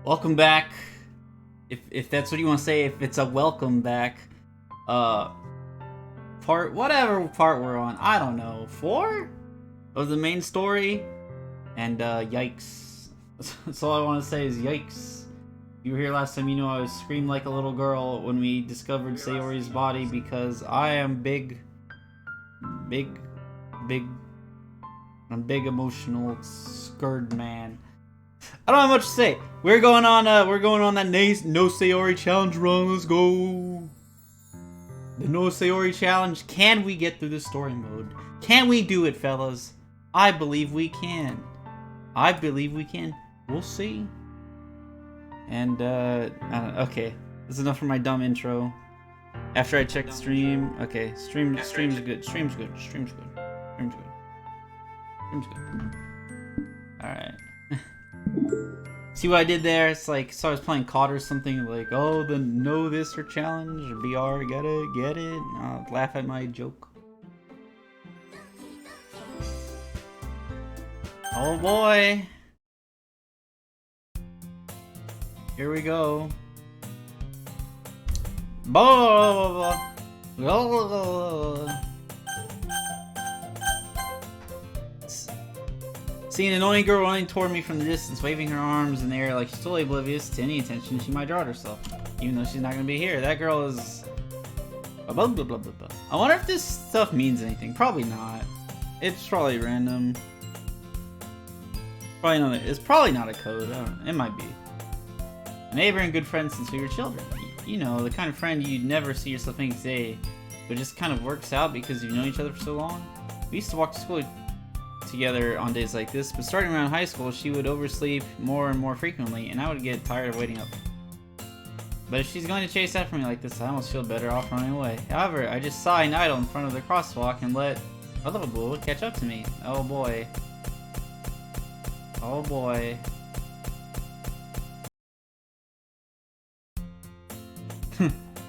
Welcome back. If that's what you want to say, if it's a welcome back. Whatever part we're on, I don't know. 4 of the main story, and yikes. That's all I want to say is yikes. You were here last time, you know I was screamed like a little girl when we discovered Sayori's body because I am big, I'm big emotional scared man. I don't have much to say. We're going on that No-Sayori challenge run. Let's go. The No-Sayori challenge. Can we get through the story mode? Can we do it, fellas? I believe we can. I believe we can. We'll see. And okay, that's enough for my dumb intro. After I check the stream, okay, stream's good. Stream's good. All right. See what I did there? It's like, so I was playing COD or something, like, oh, the know this or challenge, or BR, get it? I'll laugh at my joke. Oh boy. Here we go. See an annoying girl running toward me from the distance, waving her arms in the air like she's totally oblivious to any attention she might draw to herself, even though she's not going to be here. That girl is... blah, blah, blah, blah, blah. I wonder if this stuff means anything. Probably not. It's probably random. It's probably not a code. I don't know. It might be. A neighbor and good friend since we were children. You know, the kind of friend you'd never see yourself next day, but it just kind of works out because you've known each other for so long. We used to walk to school together on days like this, but starting around high school, she would oversleep more and more frequently, and I would get tired of waiting up. But if she's going to chase after me like this, I almost feel better off running away. However, I just saw an idol in front of the crosswalk and let a little bull catch up to me. Oh boy. Oh boy.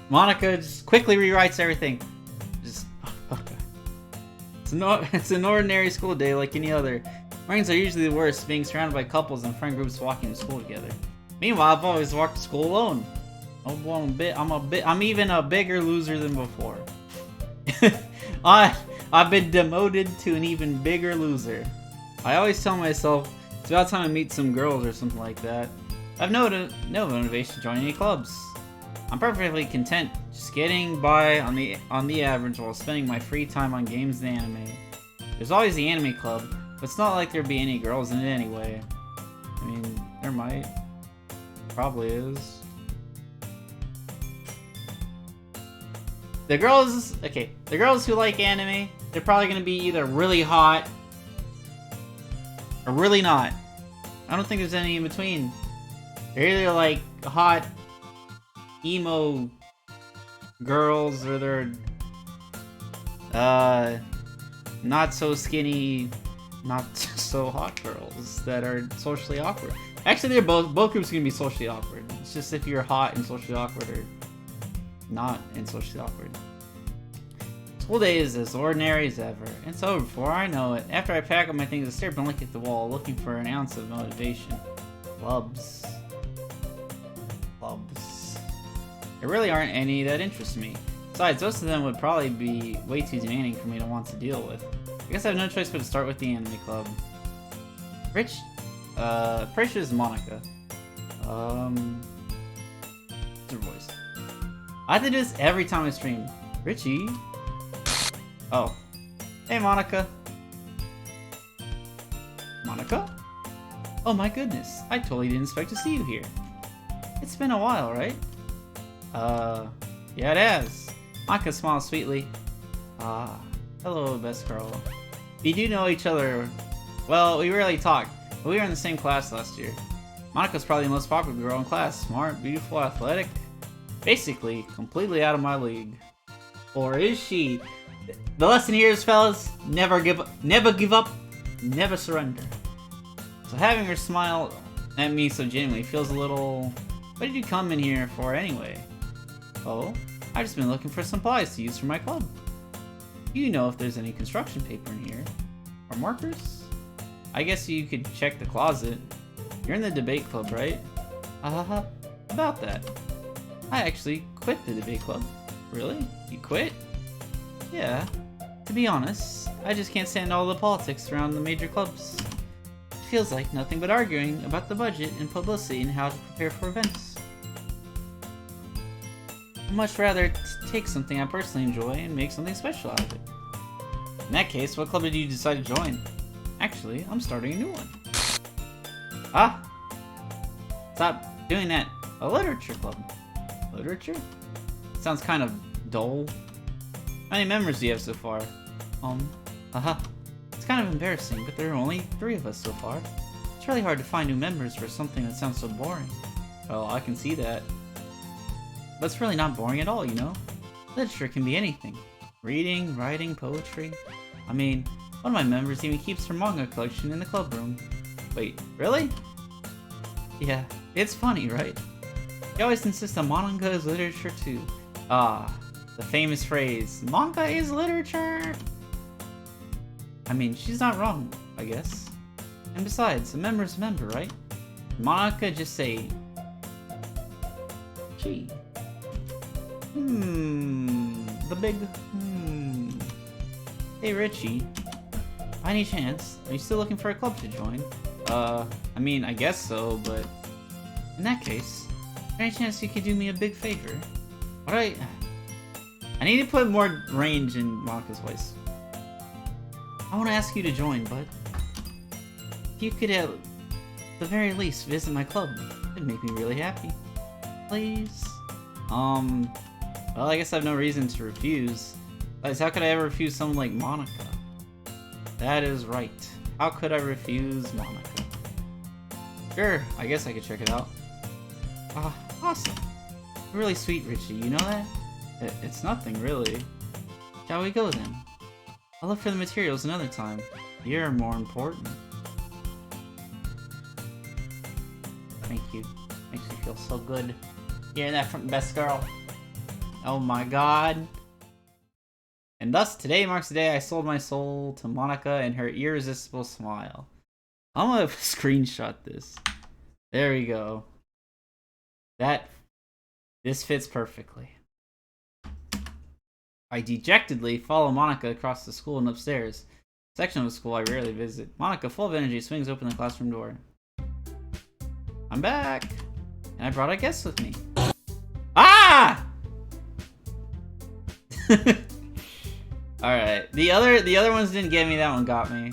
Monica just quickly rewrites everything. Just... It's an ordinary school day like any other. Mornings are usually the worst, being surrounded by couples and friend groups walking to school together. Meanwhile, I've always walked to school alone. Oh boy, I'm even a bigger loser than before. I've been demoted to an even bigger loser. I always tell myself it's about time I meet some girls or something like that. I've no motivation to join any clubs. I'm perfectly content just getting by on the average while spending my free time on games and anime. There's always the anime club, but it's not like there'd be any girls in it anyway. I mean, there might. Probably is. The girls who like anime, they're probably gonna be either really hot or really not. I don't think there's any in between. They're either like hot emo girls, or they're not so skinny, not so hot girls that are socially awkward. Actually, they're both groups are gonna be socially awkward. It's just if you're hot and socially awkward, or not and socially awkward. School day is as ordinary as ever. It's over before I know it. After I pack up my things, I stare blankly at the wall, looking for an ounce of motivation. Clubs. There really aren't any that interest me. Besides, most of them would probably be way too demanding for me to want to deal with. I guess I have no choice but to start with the anime club. Pretty sure it's Monica. What's her voice? I have to do this every time I stream. Richie? Oh. Hey, Monica. Monica? Oh my goodness, I totally didn't expect to see you here. It's been a while, right? Yeah it has. Monica smiles sweetly. Ah, hello, best girl. We do know each other. Well, we rarely talk, but we were in the same class last year. Monica's probably the most popular girl in class. Smart, beautiful, athletic. Basically, completely out of my league. Or is she? The lesson here is, fellas, never give up, never surrender. So having her smile at me so genuinely feels a little... What did you come in here for anyway? Oh, I've just been looking for supplies to use for my club. You know if there's any construction paper in here. Or markers? I guess you could check the closet. You're in the debate club, right? About that. I actually quit the debate club. Really? You quit? Yeah. To be honest, I just can't stand all the politics around the major clubs. It feels like nothing but arguing about the budget and publicity and how to prepare for events. I'd much rather take something I personally enjoy and make something special out of it. In that case, what club did you decide to join? Actually, I'm starting a new one. Ah! Stop doing that. A literature club. Literature? Sounds kind of dull. How many members do you have so far? It's kind of embarrassing, but there are only 3 of us so far. It's really hard to find new members for something that sounds so boring. Well, I can see that. But it's really not boring at all, you know? Literature can be anything. Reading, writing, poetry. I mean, one of my members even keeps her manga collection in the club room. Wait, really? Yeah, it's funny, right? He always insists that manga is literature too. Ah, the famous phrase, manga is literature! I mean, she's not wrong, I guess. And besides, a member's a member, right? Monica just say... Gee. The big Hey Richie, by any chance, are you still looking for a club to join? I mean, I guess so, but... In that case, is there any chance you could do me a big favor? I need to put more range in Monica's voice. I want to ask you to join, but... If you could at the very least visit my club, it'd make me really happy. Please? Well, I guess I have no reason to refuse. Besides, how could I ever refuse someone like Monica? That is right. How could I refuse Monica? Sure, I guess I could check it out. Awesome. You're really sweet, Richie, you know that? It's nothing, really. Shall we go then? I'll look for the materials another time. You're more important. Thank you. Makes me feel so good. Hearing that from Best Girl. Oh my god. And thus, today marks the day I sold my soul to Monica and her irresistible smile. I'm gonna screenshot this. There we go. This fits perfectly. I dejectedly follow Monica across the school and upstairs. Section of the school I rarely visit. Monica, full of energy, swings open the classroom door. I'm back! And I brought a guest with me. Ah! Alright. The other ones didn't get me, that one got me.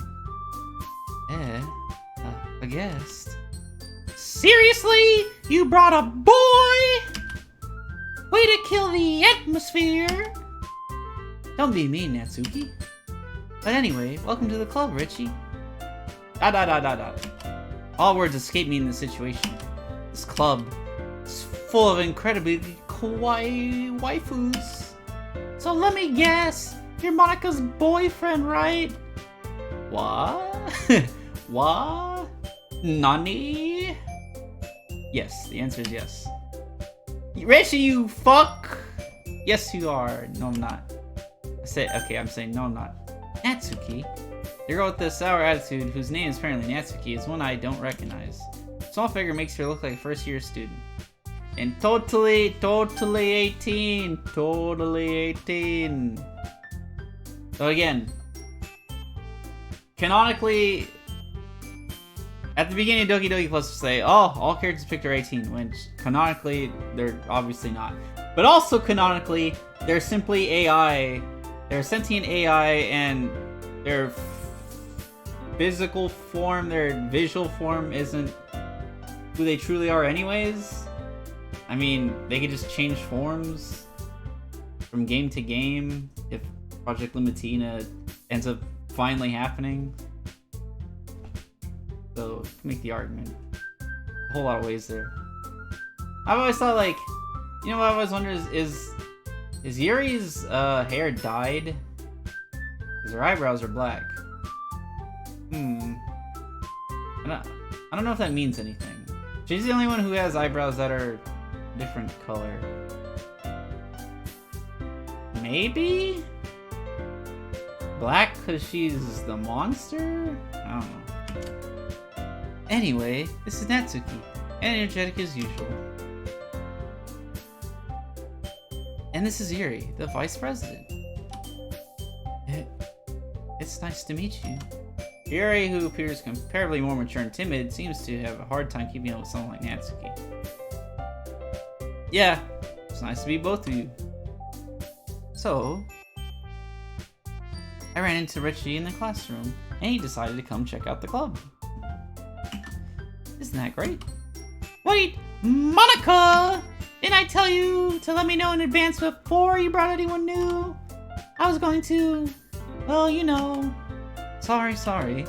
A guest. Seriously? You brought a boy? Way to kill the atmosphere! Don't be mean, Natsuki. But anyway, welcome to the club, Richie. All words escape me in this situation. This club is full of incredibly kawaii waifus. So let me guess, you're Monica's boyfriend, right? What? What? Nani? Yes, the answer is yes. Richie, you fuck! Yes, you are. No, I'm not. I'm saying no, I'm not. Natsuki? The girl with the sour attitude, whose name is apparently Natsuki, is one I don't recognize. Small figure makes her look like a first-year student. And totally 18. Totally 18. So again, canonically, at the beginning of Doki Doki Plus will say, oh, all characters picked are 18, which canonically, they're obviously not. But also canonically, they're simply AI. They're sentient AI, and their physical form, their visual form isn't who they truly are anyways. I mean, they could just change forms from game to game if Project Limatina ends up finally happening. So, to make the argument. A whole lot of ways there. I've always thought, like, you know what I've always wondered is Yuri's hair dyed? Because her eyebrows are black. I don't know if that means anything. She's the only one who has eyebrows that are different color. Maybe? Black because she's the monster? I don't know. Anyway, this is Natsuki. and energetic as usual. And this is Yuri, the Vice President. It's nice to meet you. Yuri, who appears comparatively more mature and timid, seems to have a hard time keeping up with someone like Natsuki. Yeah, it's nice to meet both of you. So, I ran into Richie in the classroom, and he decided to come check out the club. Isn't that great? Wait, Monica! Didn't I tell you to let me know in advance before you brought anyone new? I was going to... Well, you know... Sorry.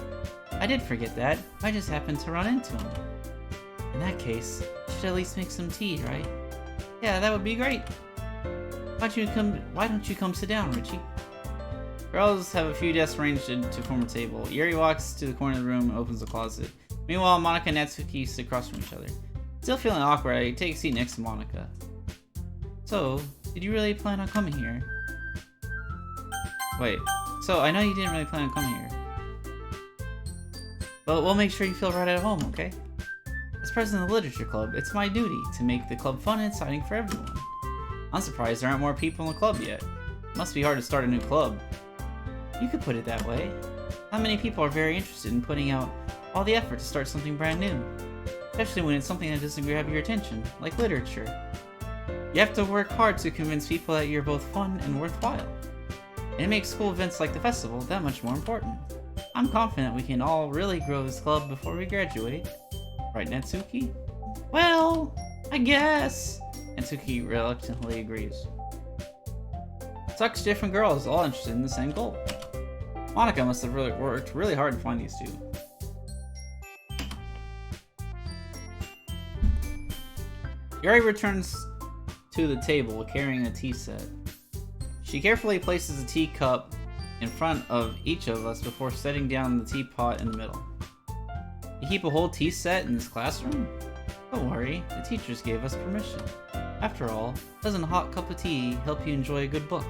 I did forget that. I just happened to run into him. In that case, you should at least make some tea, right? Yeah, that would be great. Why don't you come sit down, Richie? Girls have a few desks arranged to form a table. Yuri walks to the corner of the room and opens the closet. Meanwhile, Monica and Natsuki sit across from each other. Still feeling awkward, I take a seat next to Monica. So, did you really plan on coming here? Wait, so I know you didn't really plan on coming here. But we'll make sure you feel right at home, okay? As president of the Literature Club, it's my duty to make the club fun and exciting for everyone. I'm surprised there aren't more people in the club yet. Must be hard to start a new club. You could put it that way. Not many people are very interested in putting out all the effort to start something brand new. Especially when it's something that doesn't grab your attention, like literature. You have to work hard to convince people that you're both fun and worthwhile. And it makes school events like the festival that much more important. I'm confident we can all really grow this club before we graduate. Right, Natsuki? Well, I guess. Natsuki reluctantly agrees. Such different girls, all interested in the same goal. Monica must have really worked really hard to find these two. Yuri returns to the table carrying a tea set. She carefully places a teacup in front of each of us before setting down the teapot in the middle. You keep a whole tea set in this classroom? Don't worry, the teachers gave us permission. After all, doesn't a hot cup of tea help you enjoy a good book?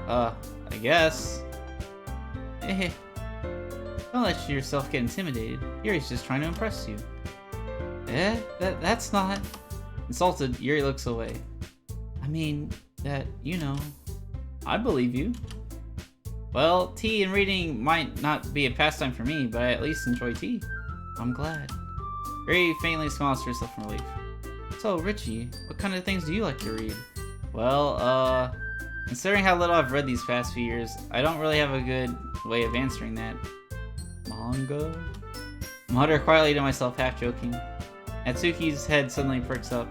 I guess. Don't let yourself get intimidated. Yuri's just trying to impress you. That's not... Insulted, Yuri looks away. I mean, I believe you. Well, tea and reading might not be a pastime for me, but I at least enjoy tea. I'm glad. Yuri faintly smiles to herself in relief. So, Richie, what kind of things do you like to read? Well, considering how little I've read these past few years, I don't really have a good way of answering that. Manga? I mutter quietly to myself, half joking. Natsuki's head suddenly perks up.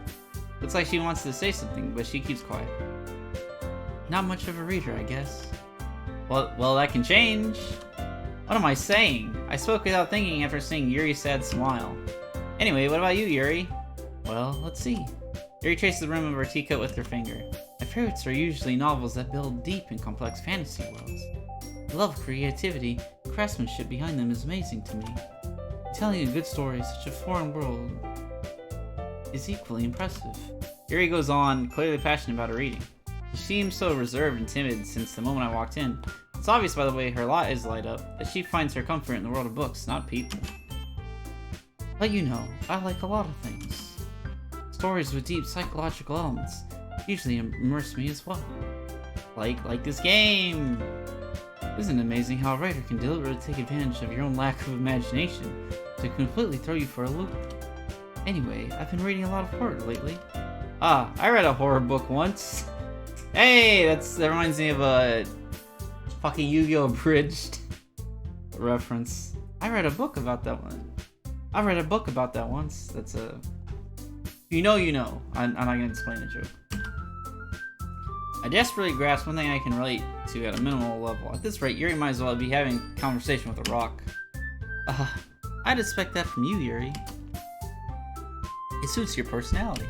Looks like she wants to say something, but she keeps quiet. Not much of a reader, I guess. Well, that can change. What am I saying? I spoke without thinking after seeing Yuri's sad smile. Anyway, what about you, Yuri? Well, let's see. Yuri traces the rim of her teacup with her finger. My favorites are usually novels that build deep and complex fantasy worlds. I love creativity. The craftsmanship behind them is amazing to me. Telling a good story in such a foreign world is equally impressive. Yuri goes on, clearly passionate about her reading. She seems so reserved and timid since the moment I walked in. It's obvious by the way her eyes light up that she finds her comfort in the world of books, not people. But you know, I like a lot of things. Stories with deep psychological elements usually immerse me as well. Like this game! Isn't it amazing how a writer can deliberately take advantage of your own lack of imagination to completely throw you for a loop? Anyway, I've been reading a lot of horror lately. I read a horror book once. Hey, that reminds me of a fucking Yu-Gi-Oh! Abridged reference. I read a book about that one. I read a book about that once. That's a... You know. I'm not gonna explain the joke. I desperately grasp one thing I can relate to at a minimal level. At this rate, Yuri might as well be having a conversation with a rock. I'd expect that from you, Yuri. It suits your personality.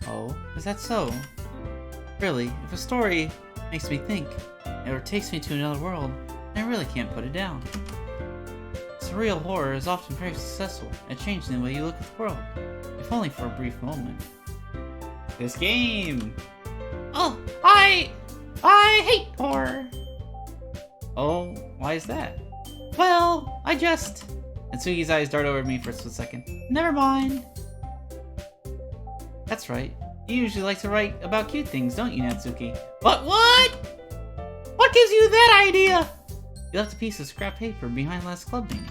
Oh, is that so? Really, if a story makes me think, or takes me to another world, I really can't put it down. Surreal horror is often very successful at changing the way you look at the world, if only for a brief moment. This game! Oh, I hate horror! Oh, why is that? Well, Natsuki's eyes dart over me for a split second. Never mind. That's right. You usually like to write about cute things, don't you, Natsuki? But what? What gives you that idea? You left a piece of scrap paper behind last club meeting.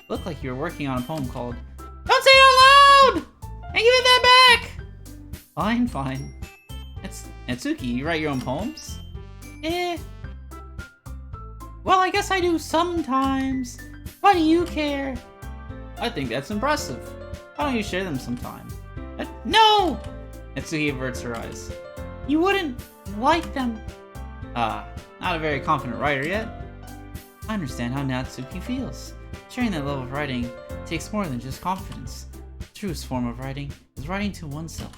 Looked like you were working on a poem called "Don't Say It Out Loud!" And give it that back! Fine, fine. Natsuki, you write your own poems? Well, I guess I do sometimes. Why do you care? I think that's impressive. Why don't you share them sometime? No! Natsuki averts her eyes. You wouldn't like them. Not a very confident writer yet. I understand how Natsuki feels. Sharing that level of writing takes more than just confidence. The truest form of writing is writing to oneself.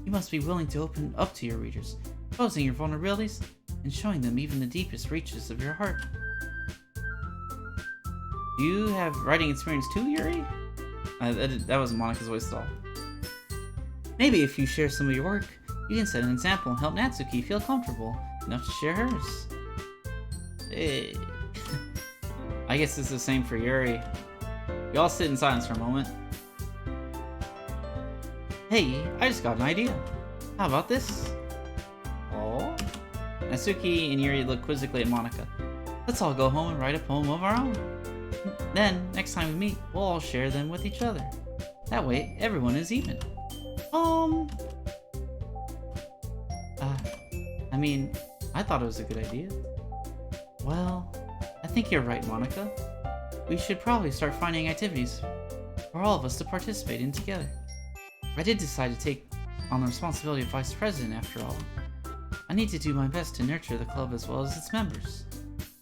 You must be willing to open up to your readers, exposing your vulnerabilities, and showing them even the deepest reaches of your heart. Do you have writing experience too, Yuri? That wasn't Monika's voice at all. Maybe if you share some of your work, you can set an example and help Natsuki feel comfortable enough to share hers. I guess it's the same for Yuri. We all sit in silence for a moment. Hey, I just got an idea. How about this? Oh? Natsuki and Yuri look quizzically at Monika. Let's all go home and write a poem of our own. Then, next time we meet, we'll all share them with each other. That way, everyone is even. I mean, I thought it was a good idea. Well, I think you're right, Monika. We should probably start finding activities for all of us to participate in together. I did decide to take on the responsibility of vice president after all. I need to do my best to nurture the club as well as its members.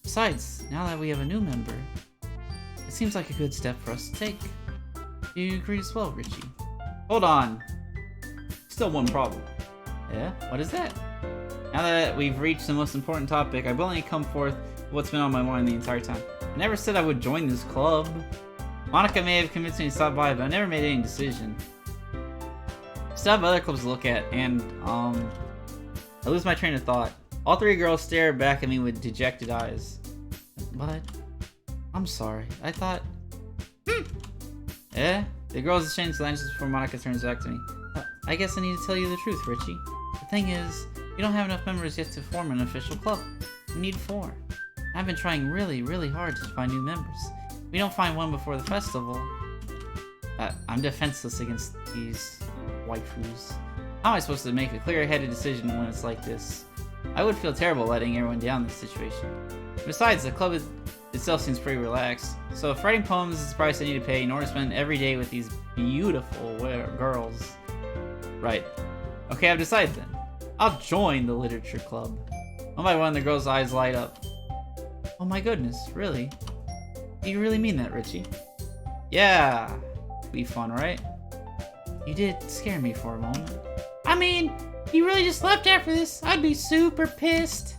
Besides, now that we have a new member, it seems like a good step for us to take. Do you agree as well, Richie? Hold on. Still one problem. Yeah? What is that? Now that we've reached the most important topic, I've only come forth with what's been on my mind the entire time. I never said I would join this club. Monika may have convinced me to stop by, but I never made any decision. Still have other clubs to look at, and, I lose my train of thought. All three girls stare back at me with dejected eyes. But, I'm sorry, I thought... Eh? The girls exchange glances before Monika turns back to me. I guess I need to tell you the truth, Richie. The thing is, we don't have enough members yet to form an official club. We need 4. I've been trying really, really hard to find new members. If we don't find one before the festival... I'm defenseless against these waifus. How am I supposed to make a clear-headed decision when it's like this? I would feel terrible letting everyone down in this situation. Besides, the club itself seems pretty relaxed. So if writing poems is the price I need to pay in order to spend every day with these beautiful girls... Right. Okay, I've decided then. I'll join the literature club. One by one, the girls' eyes light up. Oh my goodness, really? Do you really mean that, Richie? Yeah. Be fun, right? You did scare me for a moment. I mean, you really just left after this? I'd be super pissed.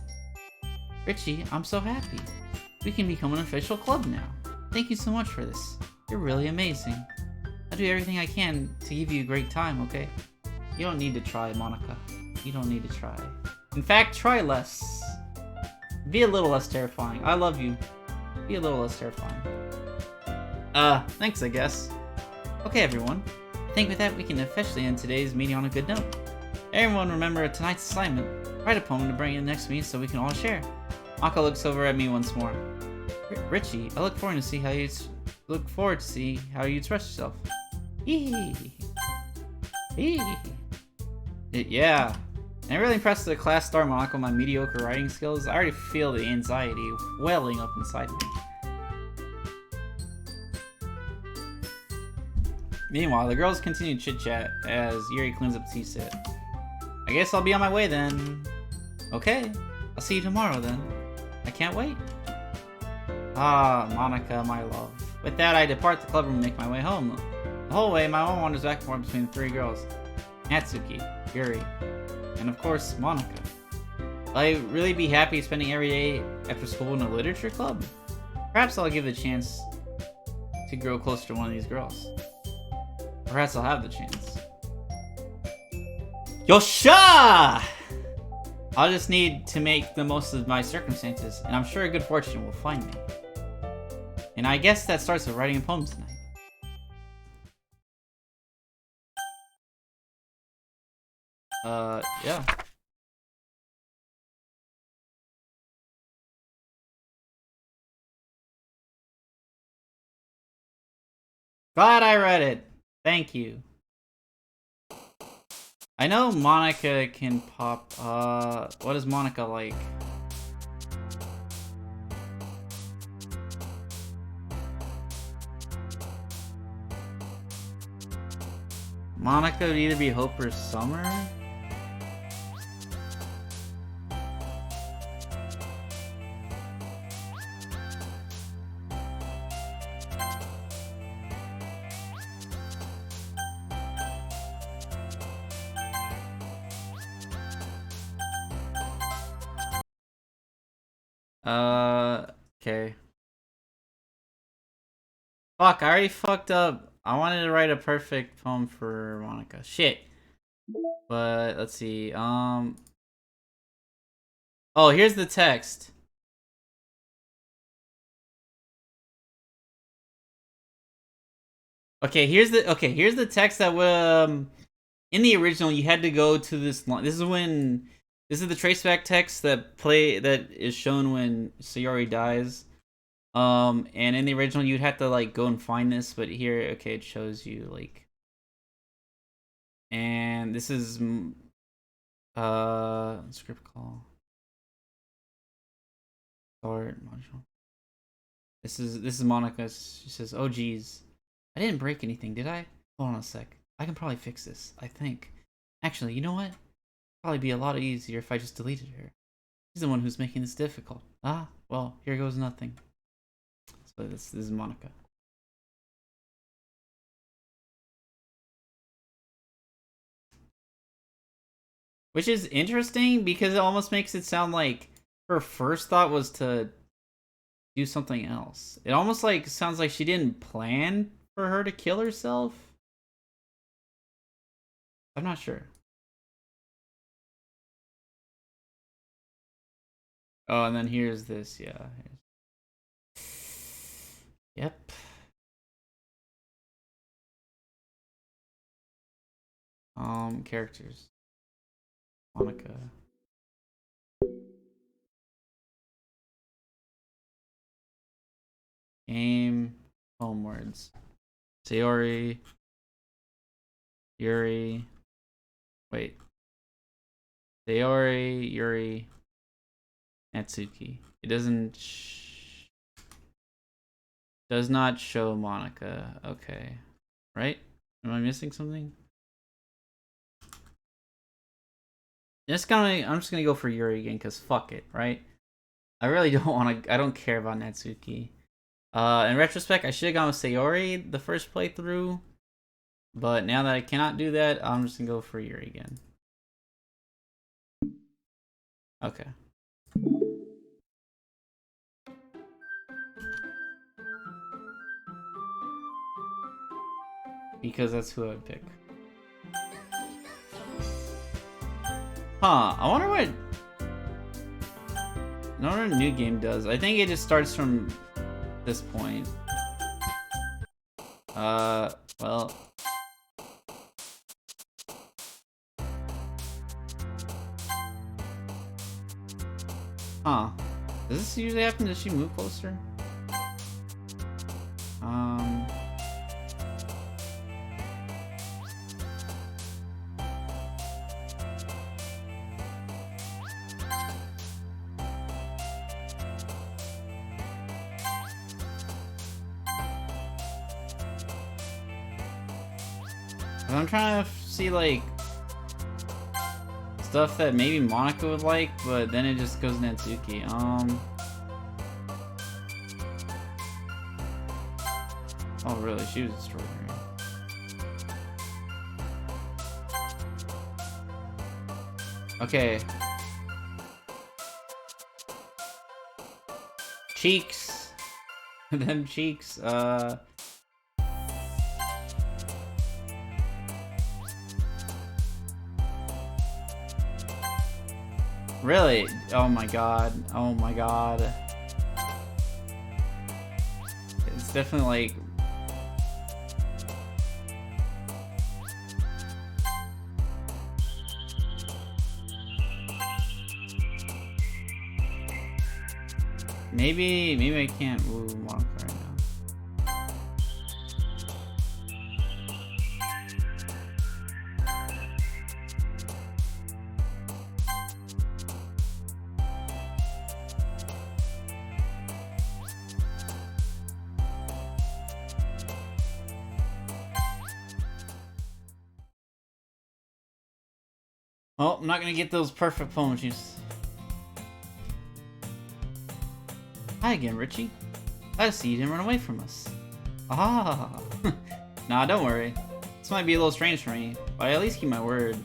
Richie, I'm so happy. We can become an official club now. Thank you so much for this. You're really amazing. I'll do everything I can to give you a great time, okay? You don't need to try, Monika. You don't need to try. In fact, try less. Be a little less terrifying. I love you. Be a little less terrifying. Thanks, I guess. Okay, everyone. I think with that, we can officially end today's meeting on a good note. Everyone remember tonight's assignment. Write a poem to bring in next meeting so we can all share. Monika looks over at me once more. Richie, I look forward to see how you express yourself. Yeah. I'm really impressed with the class star Monika with my mediocre writing skills. I already feel the anxiety welling up inside me. Meanwhile, the girls continue chit-chat as Yuri cleans up the tea set. I guess I'll be on my way then. Okay, I'll see you tomorrow then. I can't wait. Ah, Monika, my love. With that, I depart the club room and make my way home. The whole way, my mind wanders back and forth between the 3 girls. Natsuki, Yuri, and of course, Monika. Will I really be happy spending every day after school in a literature club? Perhaps I'll give it a chance to grow closer to one of these girls. Perhaps I'll have the chance. Yosha! I'll just need to make the most of my circumstances, and I'm sure good fortune will find me. And I guess that starts with writing a poem tonight. Yeah. Glad I read it. Thank you. I know Monica can pop. What is Monica like? Monica would either be Hope or Summer? Okay. Fuck, I already fucked up. I wanted to write a perfect poem for Monica. Shit. But, let's see, Oh, here's the text. Okay, here's the text that in the original you had to go to this this is the traceback text that is shown when Sayori dies. And in the original you'd have to like go and find this, but here, okay, it shows you like, and this is script call start module. This is Monica. She says, "Oh geez, I didn't break anything, did I? Hold on a sec. I can probably fix this, I think. Actually, you know what? Probably be a lot easier if I just deleted her. She's the one who's making this difficult. Ah, well, here goes nothing." So this is Monica. Which is interesting because it almost makes it sound like her first thought was to do something else. It almost like sounds like she didn't plan for her to kill herself. I'm not sure. Oh, and then here's this, yeah. Yep. Characters. Monica. Game. Home words. Sayori. Yuri. Wait. Sayori, Yuri, Natsuki. It does not show Monica. Okay. Right? Am I missing something? I'm just gonna go for Yuri again, cause fuck it, right? I really don't want to. I don't care about Natsuki. In retrospect, I should have gone with Sayori the first playthrough, but now that I cannot do that, I'm just gonna go for Yuri again. Okay. Because that's who I would pick. Huh, I wonder what a new game does. I think it just starts from this point. Well. Huh. Does this usually happen? Does she move closer? I'm trying to see, like, stuff that maybe Monica would like, but then it just goes Natsuki. Oh, really? She was extraordinary. Okay. Cheeks. Them cheeks, Really? Oh my god. Oh my god. It's definitely like... Maybe I can't woo Monica right now. Oh, I'm not gonna get those perfect poems. Hi again, Richie. I see you didn't run away from us. Ah. Nah, don't worry. This might be a little strange for me, but I at least keep my word.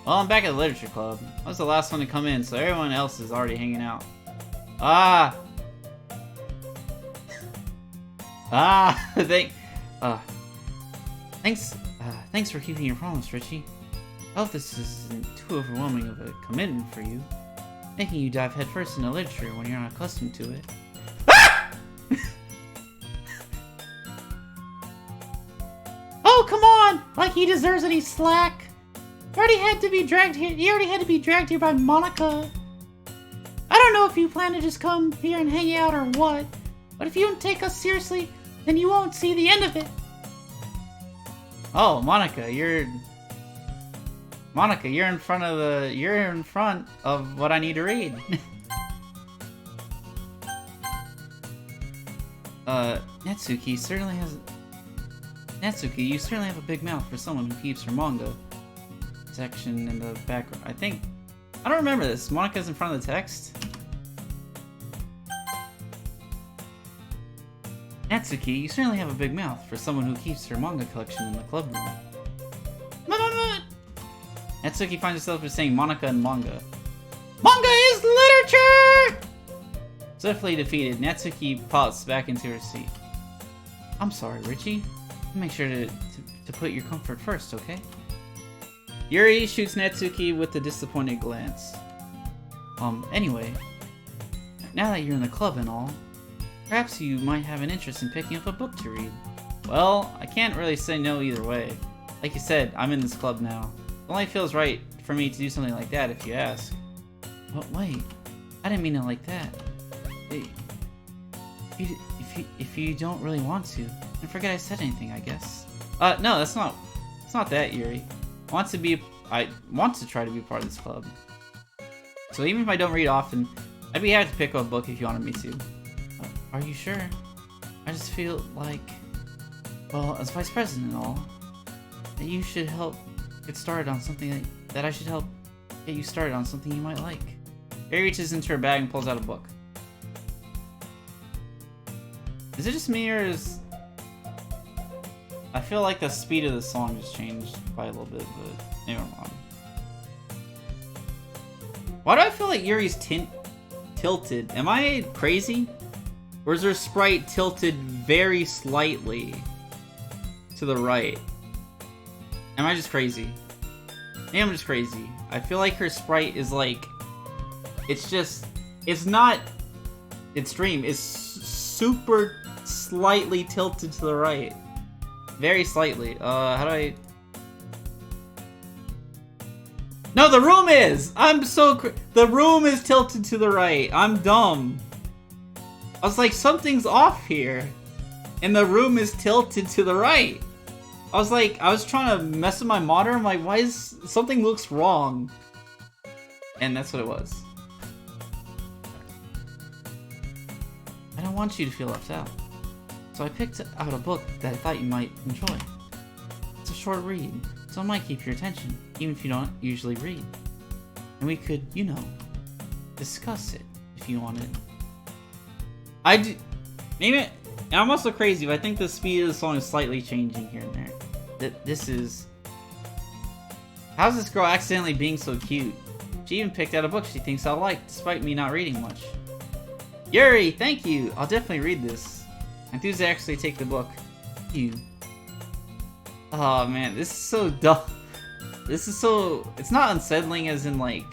Well, I'm back at the literature club. I was the last one to come in, so everyone else is already hanging out. Ah. Ah. Thanks for keeping your promise, Richie. I hope this isn't too overwhelming of a commitment for you, making you dive headfirst into literature when you're not accustomed to it. Oh, come on! Like he deserves any slack. He already had to be dragged here by Monica. I don't know if you plan to just come here and hang out or what, but if you don't take us seriously, then you won't see the end of it. Oh, Monica, you're in front of what I need to read. Natsuki, you certainly have a big mouth for someone who keeps her manga section in the background. I don't remember this. Monica's in front of the text. Natsuki, you certainly have a big mouth for someone who keeps her manga collection in the club room. Natsuki finds herself just saying Monica and manga. Manga is literature! Swiftly defeated, Natsuki pops back into her seat. I'm sorry, Richie. Make sure to put your comfort first, okay? Yuri shoots Natsuki with a disappointed glance. Anyway, now that you're in the club and all, perhaps you might have an interest in picking up a book to read. Well, I can't really say no either way. Like you said, I'm in this club now. It only feels right for me to do something like that if you ask. But wait, I didn't mean it like that. If you don't really want to, then forget I said anything, I guess. No, it's not that, Yuri. I want to try to be part of this club. So even if I don't read often, I'd be happy to pick up a book if you wanted me to. Are you sure? I just feel like, well, as vice president and all, that you should help get started on something that I should help get you started on something you might like. Yuri reaches into her bag and pulls out a book. Is it just me, or is... I feel like the speed of the song just changed by a little bit, but maybe I'm wrong. Why do I feel like Yuri's tilted? Am I crazy? Or is her sprite tilted very slightly to the right? Am I just crazy? Maybe I'm just crazy. I feel like her sprite is like... It's not extreme. It's super slightly tilted to the right. Very slightly. How do I... No, the room is! The room is tilted to the right. I'm dumb. I was like, something's off here. And the room is tilted to the right. I was trying to mess with my monitor. I'm like, why is... Something looks wrong. And that's what it was. I don't want you to feel left out. So I picked out a book that I thought you might enjoy. It's a short read, so it might keep your attention, even if you don't usually read. And we could, you know, discuss it if you wanted. Maybe, and I'm also crazy, but I think the speed of the song is slightly changing here and there. This is... How's this girl accidentally being so cute? She even picked out a book she thinks I'll like, despite me not reading much. Yuri, thank you! I'll definitely read this. Enthusiastically take the book. You. Oh man, this is so dumb. This is so... It's not unsettling as in like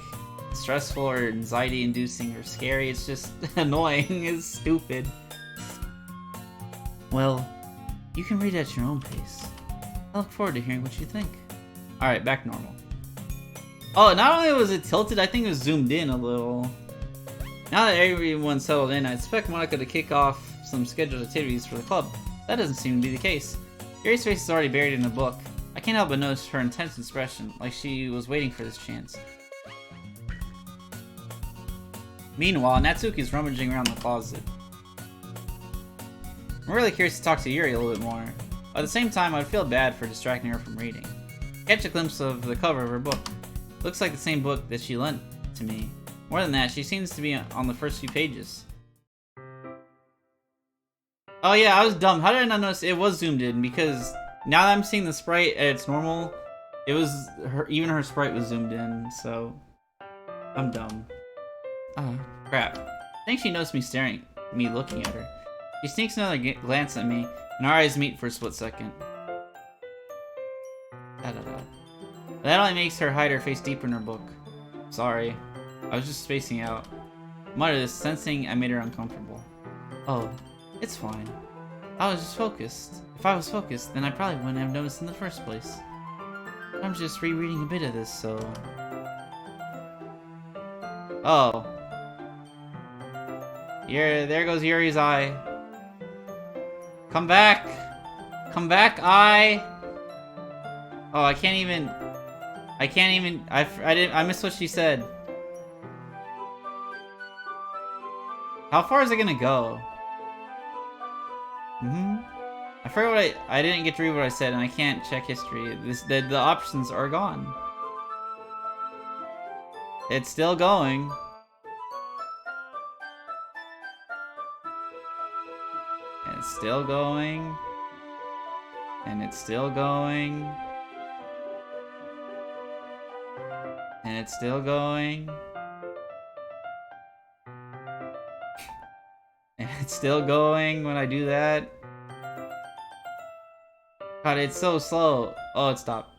stressful or anxiety inducing or scary, it's just annoying. It's stupid. Well, you can read at your own pace. I look forward to hearing what you think. Alright, back normal. Oh, not only was it tilted, I think it was zoomed in a little. Now that everyone's settled in, I expect Monica to kick off some scheduled activities for the club. That doesn't seem to be the case. Yuri's face is already buried in the book. I can't help but notice her intense expression, like she was waiting for this chance. Meanwhile, Natsuki's rummaging around the closet. I'm really curious to talk to Yuri a little bit more. At the same time, I'd feel bad for distracting her from reading. Catch a glimpse of the cover of her book. Looks like the same book that she lent to me. More than that, she seems to be on the first few pages. Oh yeah, I was dumb. How did I not notice it was zoomed in? Because now that I'm seeing the sprite at its normal, it was even her sprite was zoomed in, so I'm dumb. Crap. I think she noticed me looking at her. She sneaks another glance at me, and our eyes meet for a split second. That only makes her hide her face deeper in her book. Sorry. I was just spacing out. I muttered this, sensing I made her uncomfortable. Oh, it's fine. I was just focused. If I was focused, then I probably wouldn't have noticed in the first place. I'm just rereading a bit of this, so... Oh. There goes Yuri's eye. Come back! Come back, eye! Oh, I missed what she said. How far is it gonna go? I forgot I didn't get to read what I said, and I can't check history. The options are gone. It's still going. And it's still going. And it's still going. And it's still going. And it's still going when I do that. God, it's so slow. Oh, it stopped.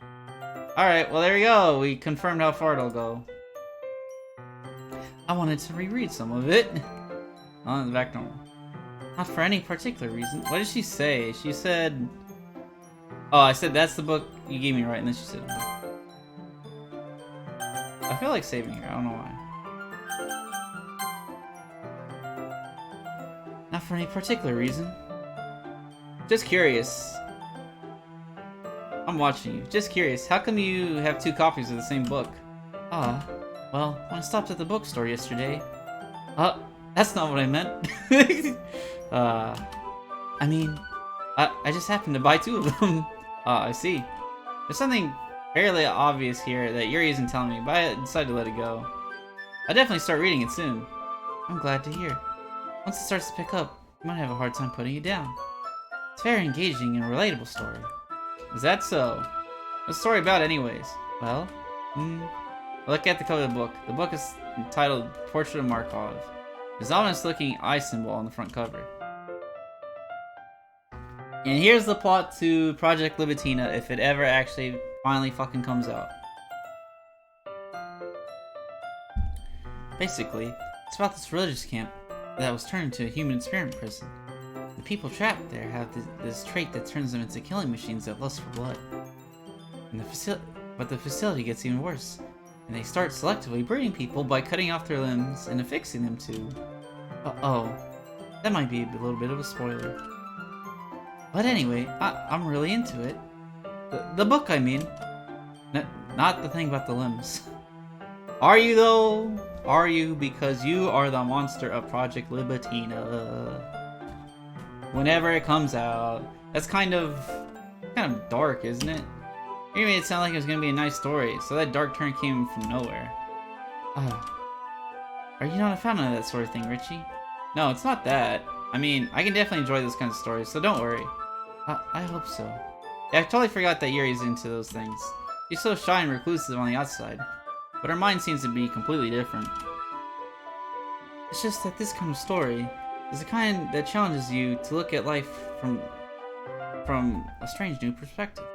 Alright, well there we go. We confirmed how far it'll go. I wanted to reread some of it. On the back normal. Not for any particular reason. What did she say? She said... Oh, I said that's the book you gave me, right? And then she said... I feel like saving her. I don't know why. Not for any particular reason. Just curious. I'm watching you. Just curious. How come you have 2 copies of the same book? Well, when I stopped at the bookstore yesterday... that's not what I meant. I mean... I just happened to buy 2 of them. I see. There's something fairly obvious here that Yuri isn't telling me, but I decided to let it go. I'll definitely start reading it soon. I'm glad to hear. Once it starts to pick up, you might have a hard time putting it down. It's a very engaging and relatable story. Is that so? What's the story about anyways? Well, look at the cover of the book. The book is entitled Portrait of Markov. There's an ominous looking eye symbol on the front cover. And here's the plot to Project Libitina if it ever actually finally fucking comes out. Basically, it's about this religious camp that was turned into a human experiment prison. The people trapped there have this trait that turns them into killing machines that lust for blood. But the facility gets even worse, and they start selectively breeding people by cutting off their limbs and affixing them to... Uh-oh. That might be a little bit of a spoiler. But anyway, I'm really into it. The book, I mean. Not the thing about the limbs. Are you, though? Are you? Because you are the monster of Project Libitina. Whenever it comes out. That's kind of dark, isn't it? You made it sound like it was going to be a nice story, so that dark turn came from nowhere. Are you not a fan of that sort of thing, Richie? No, it's not that. I mean, I can definitely enjoy those kinds of stories, so don't worry. I hope so. Yeah, I totally forgot that Yuri's into those things. She's so shy and reclusive on the outside, but her mind seems to be completely different. It's just that this kind of story is the kind that challenges you to look at life from a strange new perspective.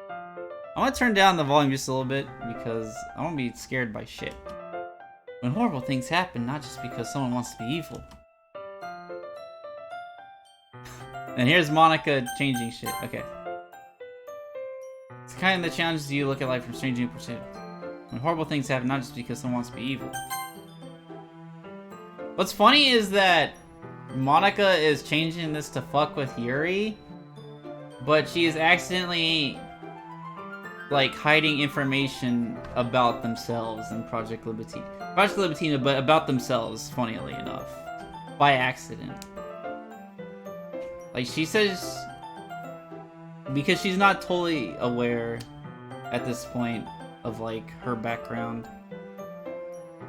I want to turn down the volume just a little bit because I won't be scared by shit. When horrible things happen, not just because someone wants to be evil. And here's Monica changing shit. Okay. It's kind that challenges you to look at life from strange new perspectives. When horrible things happen, not just because someone wants to be evil. What's funny is that Monica is changing this to fuck with Yuri, but she is accidentally like hiding information about themselves in Project Libitina. Project Libitina, but about themselves, funnily enough. By accident. Like, she says... Because she's not totally aware at this point of, like, her background.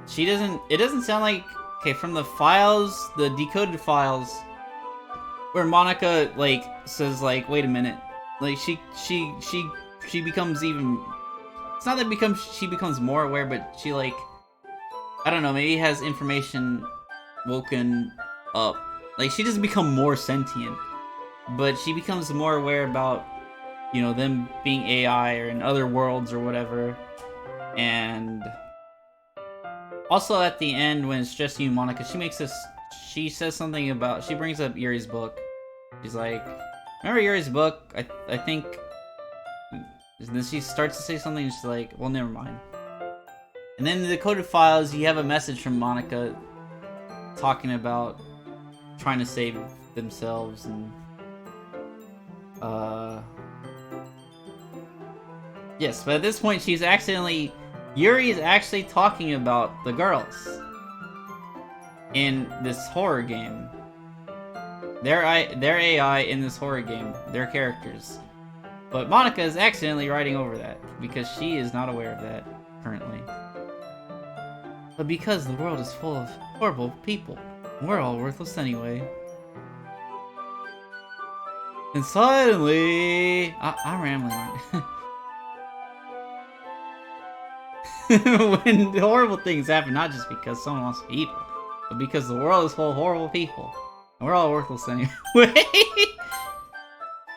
She doesn't... It doesn't sound like... Okay, from the files, the decoded files, where Monica, like, says, like, wait a minute. Like, she becomes even... It's not that she becomes more aware, but she, like... I don't know, maybe has information woken up. Like, she doesn't become more sentient, but she becomes more aware about, you know, them being AI or in other worlds or whatever. And also at the end, when it's just you and Monica, she says something about, she brings up Yuri's book. She's like, remember Yuri's book? I think... And then she starts to say something and she's like, well, never mind. And then in the decoded files, you have a message from Monica talking about trying to save themselves and yes, but at this point Yuri is actually talking about the girls in this horror game. Their AI in this horror game, their characters. But Monica is accidentally writing over that because she is not aware of that currently. But because the world is full of horrible people, we're all worthless anyway. And suddenly... I'm rambling. When the horrible things happen, not just because someone wants to be evil, but because the world is full of horrible people. And we're all worthless anyway.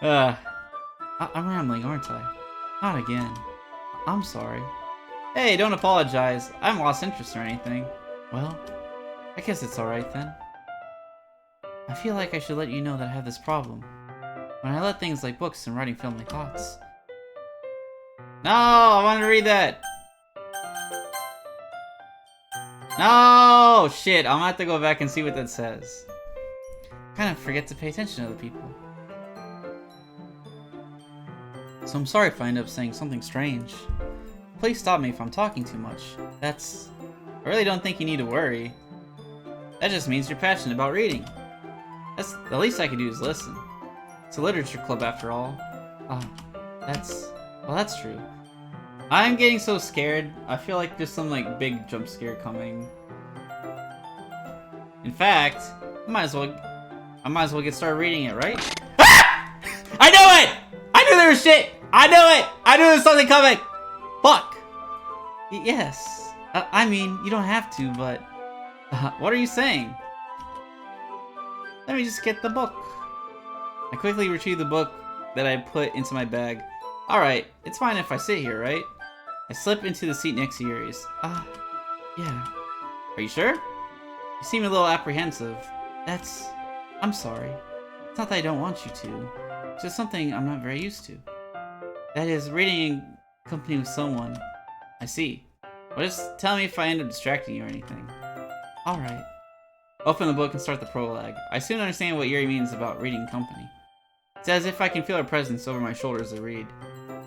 I'm rambling, aren't I? Not again. I'm sorry. Hey, don't apologize. I haven't lost interest or anything. Well, I guess it's alright then. I feel like I should let you know that I have this problem. When I let things like books and writing fill my thoughts. No, I want to read that. No, shit, I'm gonna have to go back and see what that says. Kind of forget to pay attention to other people. So I'm sorry if I end up saying something strange. Please stop me if I'm talking too much. I really don't think you need to worry. That just means you're passionate about reading. That's the least I can do is listen. It's a literature club after all. That's true. I'm getting so scared. I feel like there's some like big jump scare coming. In fact, I might as well get started reading it, right? Ah! I knew it! I knew there was shit! I knew it! I knew there was something coming! Fuck! Yes. I mean, you don't have to, but... what are you saying? Let me just get the book. I quickly retrieve the book that I put into my bag. Alright, it's fine if I sit here, right? I slip into the seat next to Yuri's. Yeah. Are you sure? You seem a little apprehensive. I'm sorry. It's not that I don't want you to. It's just something I'm not very used to. That is, reading in company with someone. I see. Well, just tell me if I end up distracting you or anything. Alright. Open the book and start the prologue. I soon understand what Yuri means about reading company. It's as if I can feel her presence over my shoulder as I read.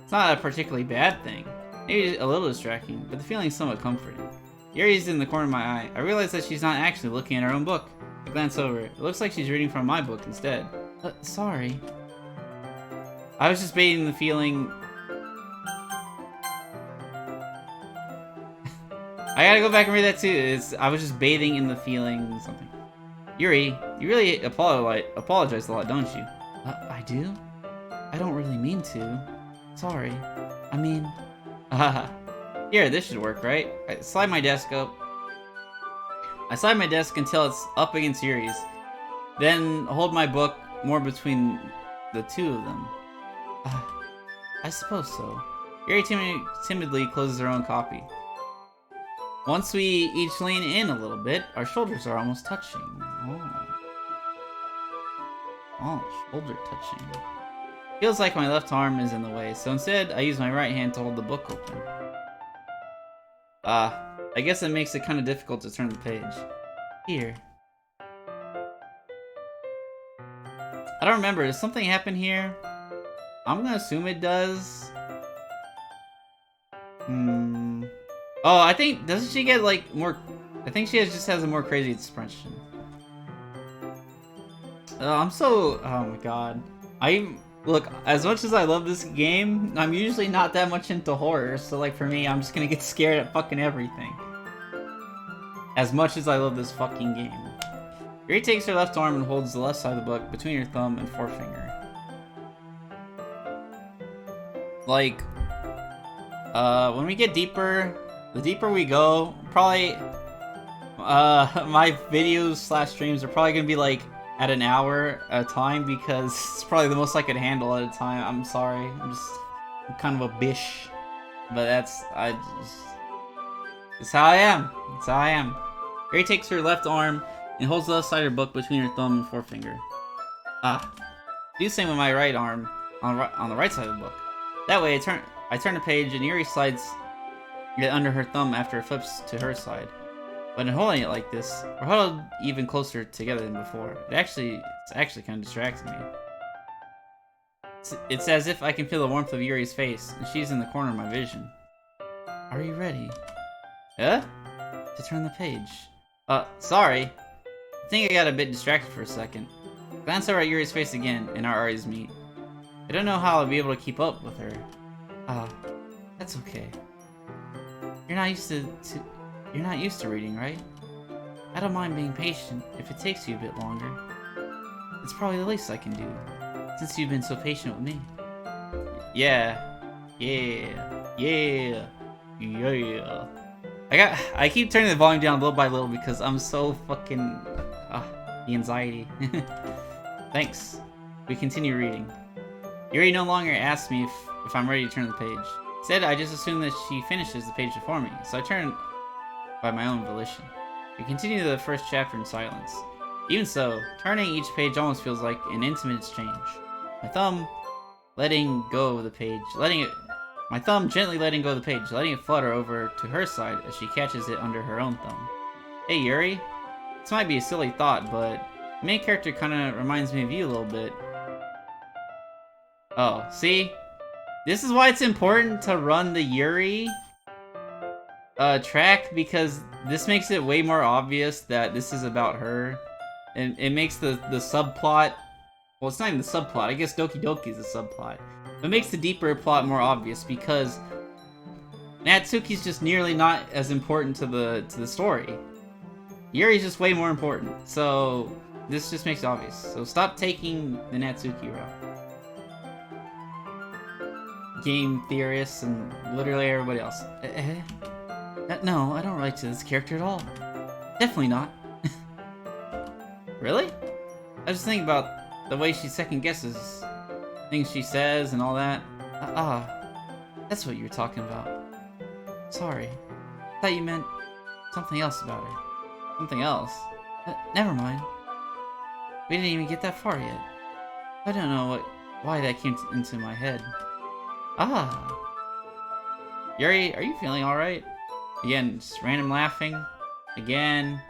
It's not a particularly bad thing. Maybe a little distracting, but the feeling is somewhat comforting. Yuri's in the corner of my eye. I realize that she's not actually looking at her own book. I glance over. It looks like she's reading from my book instead. Sorry. I was just baiting the feeling... I gotta go back and read that too. I was just bathing in the feeling something. Yuri, you really apologize a lot, don't you? I do? I don't really mean to. Sorry. I mean... Here, this should work, right? I slide my desk up. I slide my desk until it's up against Yuri's. Then hold my book more between the two of them. I suppose so. Yuri timidly closes her own copy. Once we each lean in a little bit, our shoulders are almost touching. Oh, shoulder touching. Feels like my left arm is in the way, so instead I use my right hand to hold the book open. I guess it makes it kind of difficult to turn the page. Here, don't remember. Does something happen here? I'm gonna assume it does. Oh, I think, doesn't she get like more... I think she just has a more crazy expression. I'm so... Oh my god. Look, as much as I love this game, I'm usually not that much into horror, so like for me, I'm just gonna get scared at fucking everything. As much as I love this fucking game. Yuri takes her left arm and holds the left side of the book between her thumb and forefinger. Like, when we get deeper, the deeper we go, probably, my videos / streams are probably gonna be like at an hour at a time because it's probably the most I could handle at a time. I'm sorry, I'm kind of a bish, but it's how I am. It's how I am. Yuri takes her left arm and holds the left side of her book between her thumb and forefinger. Do the same with my right arm on the right side of the book. That way, I turn the page and Yuri slides it under her thumb after it flips to her side. But in holding it like this, we're huddled even closer together than before. It's actually kind of distracting me. It's as if I can feel the warmth of Yuri's face, and she's in the corner of my vision. Are you ready? Yeah? To turn the page. Sorry. I think I got a bit distracted for a second. Glance over at Yuri's face again, and our eyes meet. I don't know how I'll be able to keep up with her. That's okay. You're not used to reading, right? I don't mind being patient if it takes you a bit longer. It's probably the least I can do, since you've been so patient with me. Yeah. I keep turning the volume down little by little because I'm so fucking... the anxiety. Thanks. We continue reading. Yuri no longer asks me if I'm ready to turn the page. Instead, I just assume that she finishes the page before me, so I turn by my own volition. We continue the first chapter in silence. Even so, turning each page almost feels like an intimate exchange. My thumb letting go of the page, my thumb gently letting go of the page, letting it flutter over to her side as she catches it under her own thumb. Hey Yuri, this might be a silly thought, but the main character kinda reminds me of you a little bit. Oh, see? This is why it's important to run the Yuri track, because this makes it way more obvious that this is about her. And it makes the subplot... Well, it's not even the subplot. I guess Doki Doki is a subplot. It makes the deeper plot more obvious because Natsuki's just nearly not as important to the story. Yuri's just way more important. So this just makes it obvious. So stop taking the Natsuki route. Game theorists and literally everybody else. No, I don't relate to this character at all. Definitely not. Really? I was just thinking about the way she second guesses things she says and all that. That's what you were talking about. Sorry. I thought you meant something else about her. Something else? Never mind. We didn't even get that far yet. I don't know why that came into my head. Yuri, are you feeling alright? Again, just random laughing. Again.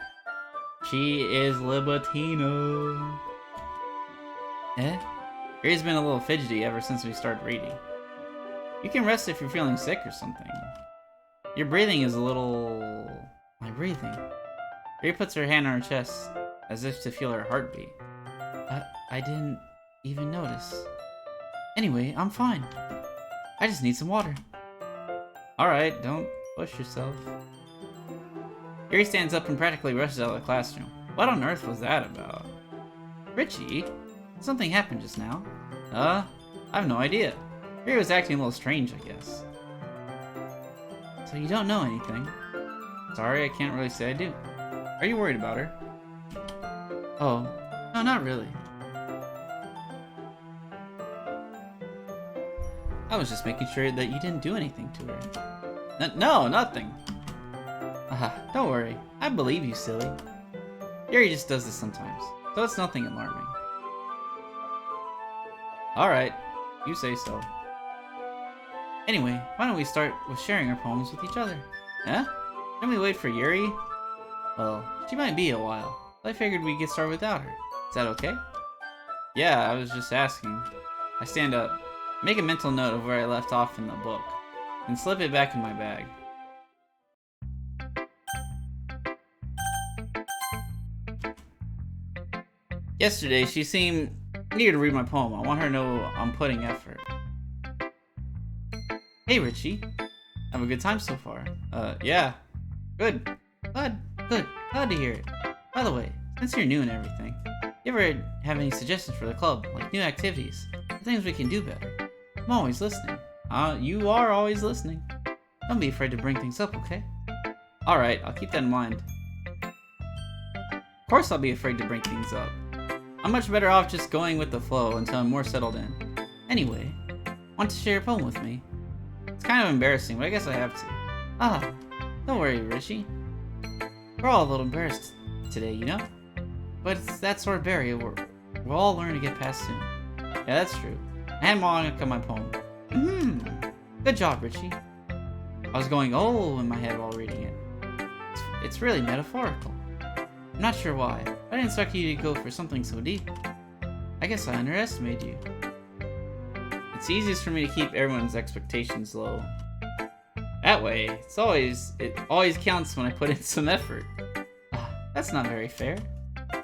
She is Libertino. Yuri's been a little fidgety ever since we started reading. You can rest if you're feeling sick or something. Your breathing is a little... My breathing? Yuri puts her hand on her chest, as if to feel her heartbeat. I didn't even notice. Anyway, I'm fine. I just need some water. Alright, don't push yourself. Yuri stands up and practically rushes out of the classroom. What on earth was that about? Richie? Something happened just now. I have no idea. Yuri was acting a little strange, I guess. So you don't know anything? Sorry, I can't really say I do. Are you worried about her? Oh, no, not really. I was just making sure that you didn't do anything to her. No, nothing. Don't worry. I believe you, silly. Yuri just does this sometimes, so it's nothing alarming. Alright, you say so. Anyway, why don't we start with sharing our poems with each other? Huh? Can we wait for Yuri? Well, she might be a while, but I figured we'd get started without her. Is that okay? Yeah, I was just asking. I stand up, make a mental note of where I left off in the book, and slip it back in my bag. Yesterday, she seemed eager to read my poem. I want her to know I'm putting effort. Hey, Richie. Have a good time so far? Yeah. Good. Good. Glad to hear it. By the way, since you're new and everything, you ever have any suggestions for the club, like new activities, or things we can do better? I'm always listening. You are always listening. Don't be afraid to bring things up, okay? Alright, I'll keep that in mind. Of course I'll be afraid to bring things up. I'm much better off just going with the flow until I'm more settled in. Anyway, want to share a poem with me? It's kind of embarrassing, but I guess I have to. Don't worry, Richie. We're all a little embarrassed today, you know? But it's that sort of barrier we'll all learn to get past soon. Yeah, that's true. And Monica, my poem. Good job, Richie. I was going oh in my head while reading it. It's really metaphorical. I'm not sure why. I didn't expect you to go for something so deep. I guess I underestimated you. It's easiest for me to keep everyone's expectations low. That way, it always counts when I put in some effort. That's not very fair.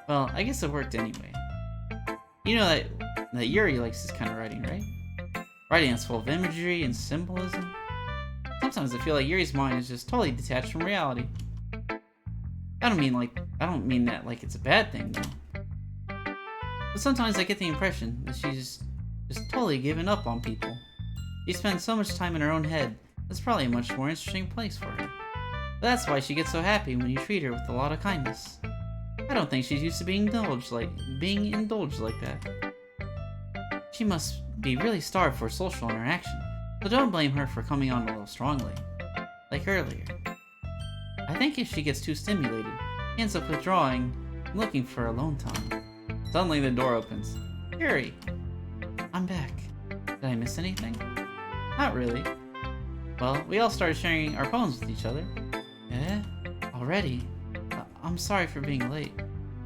Well, I guess it worked anyway. You know that Yuri likes this kind of writing, right? Writing that's full of imagery and symbolism. Sometimes I feel like Yuri's mind is just totally detached from reality. I don't mean that like it's a bad thing, though. But sometimes I get the impression that she's just totally given up on people. She spends so much time in her own head, that's probably a much more interesting place for her. But that's why she gets so happy when you treat her with a lot of kindness. I don't think she's used to being indulged like that. She must be really starved for social interaction, so don't blame her for coming on a little strongly. Like earlier. I think if she gets too stimulated, she ends up withdrawing and looking for alone time. Suddenly the door opens. Yuri! I'm back. Did I miss anything? Not really. Well, we all started sharing our poems with each other. Eh? Already? I'm sorry for being late.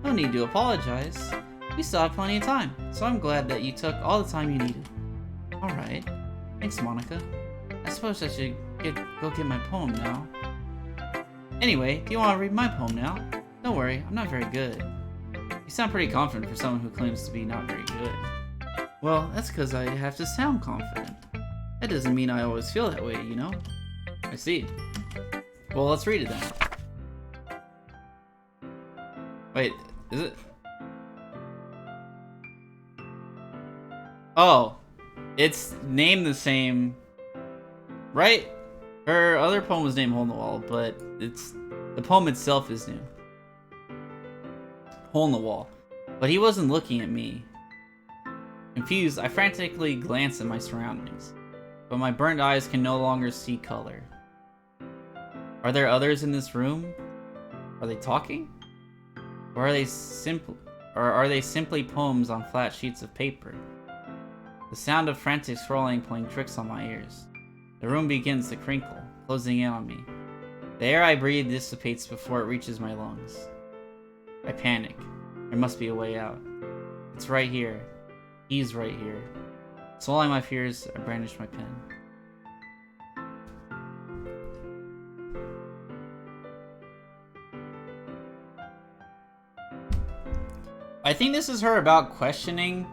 No need to apologize. We still have plenty of time, so I'm glad that you took all the time you needed. Alright. Thanks, Monica. I suppose I should go get my poem now. Anyway, do you want to read my poem now? Don't worry, I'm not very good. You sound pretty confident for someone who claims to be not very good. Well, that's because I have to sound confident. That doesn't mean I always feel that way, you know? I see. Well, let's read it then. Wait, is it? Oh, it's named the same, right? Her other poem was named Hole in the Wall, but the poem itself is new. Hole in the Wall. But he wasn't looking at me. Confused, I frantically glanced at my surroundings, but my burnt eyes can no longer see color. Are there others in this room? Are they talking? Or are they simply poems on flat sheets of paper? The sound of frantic scrolling playing tricks on my ears. The room begins to crinkle, closing in on me. The air I breathe dissipates before it reaches my lungs. I panic. There must be a way out. It's right here. He's right here. Swallowing my fears, I brandish my pen. I think this is her about questioning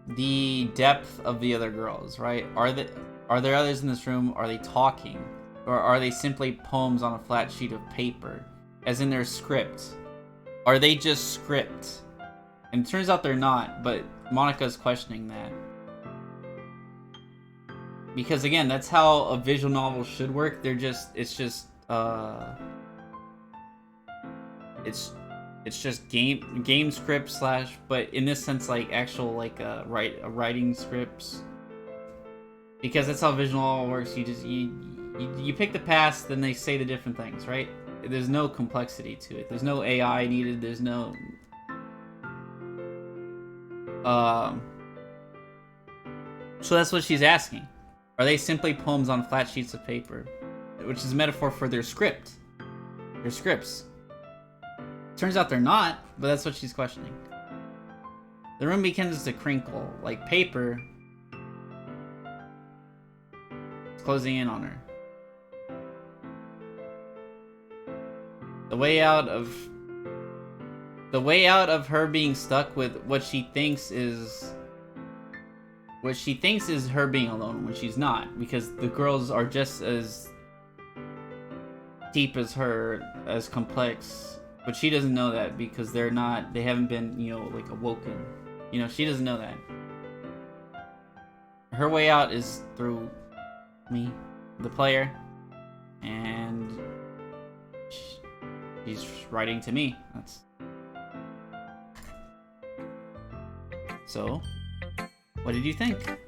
the depth of the other girls, right? Are there others in this room? Are they talking? Or are they simply poems on a flat sheet of paper? As in their script? Are they just script? And it turns out they're not, but Monica's questioning that. Because again, that's how a visual novel should work. It's just game script slash, but in this sense, like actual like writing scripts. Because that's how visual novel works. You pick the past, then they say the different things, right? There's no complexity to it. There's no AI needed. There's no So that's what she's asking. Are they simply poems on flat sheets of paper? Which is a metaphor for their script. Their scripts. Turns out they're not, but that's what she's questioning. The room begins to crinkle, like paper. It's closing in on her. The way out of her being stuck with what she thinks is her being alone when she's not, because the girls are just as deep as her, as complex, but she doesn't know that because they haven't been, like awoken. She doesn't know that. Her way out is through me, the player, and she's writing to me. So, what did you think?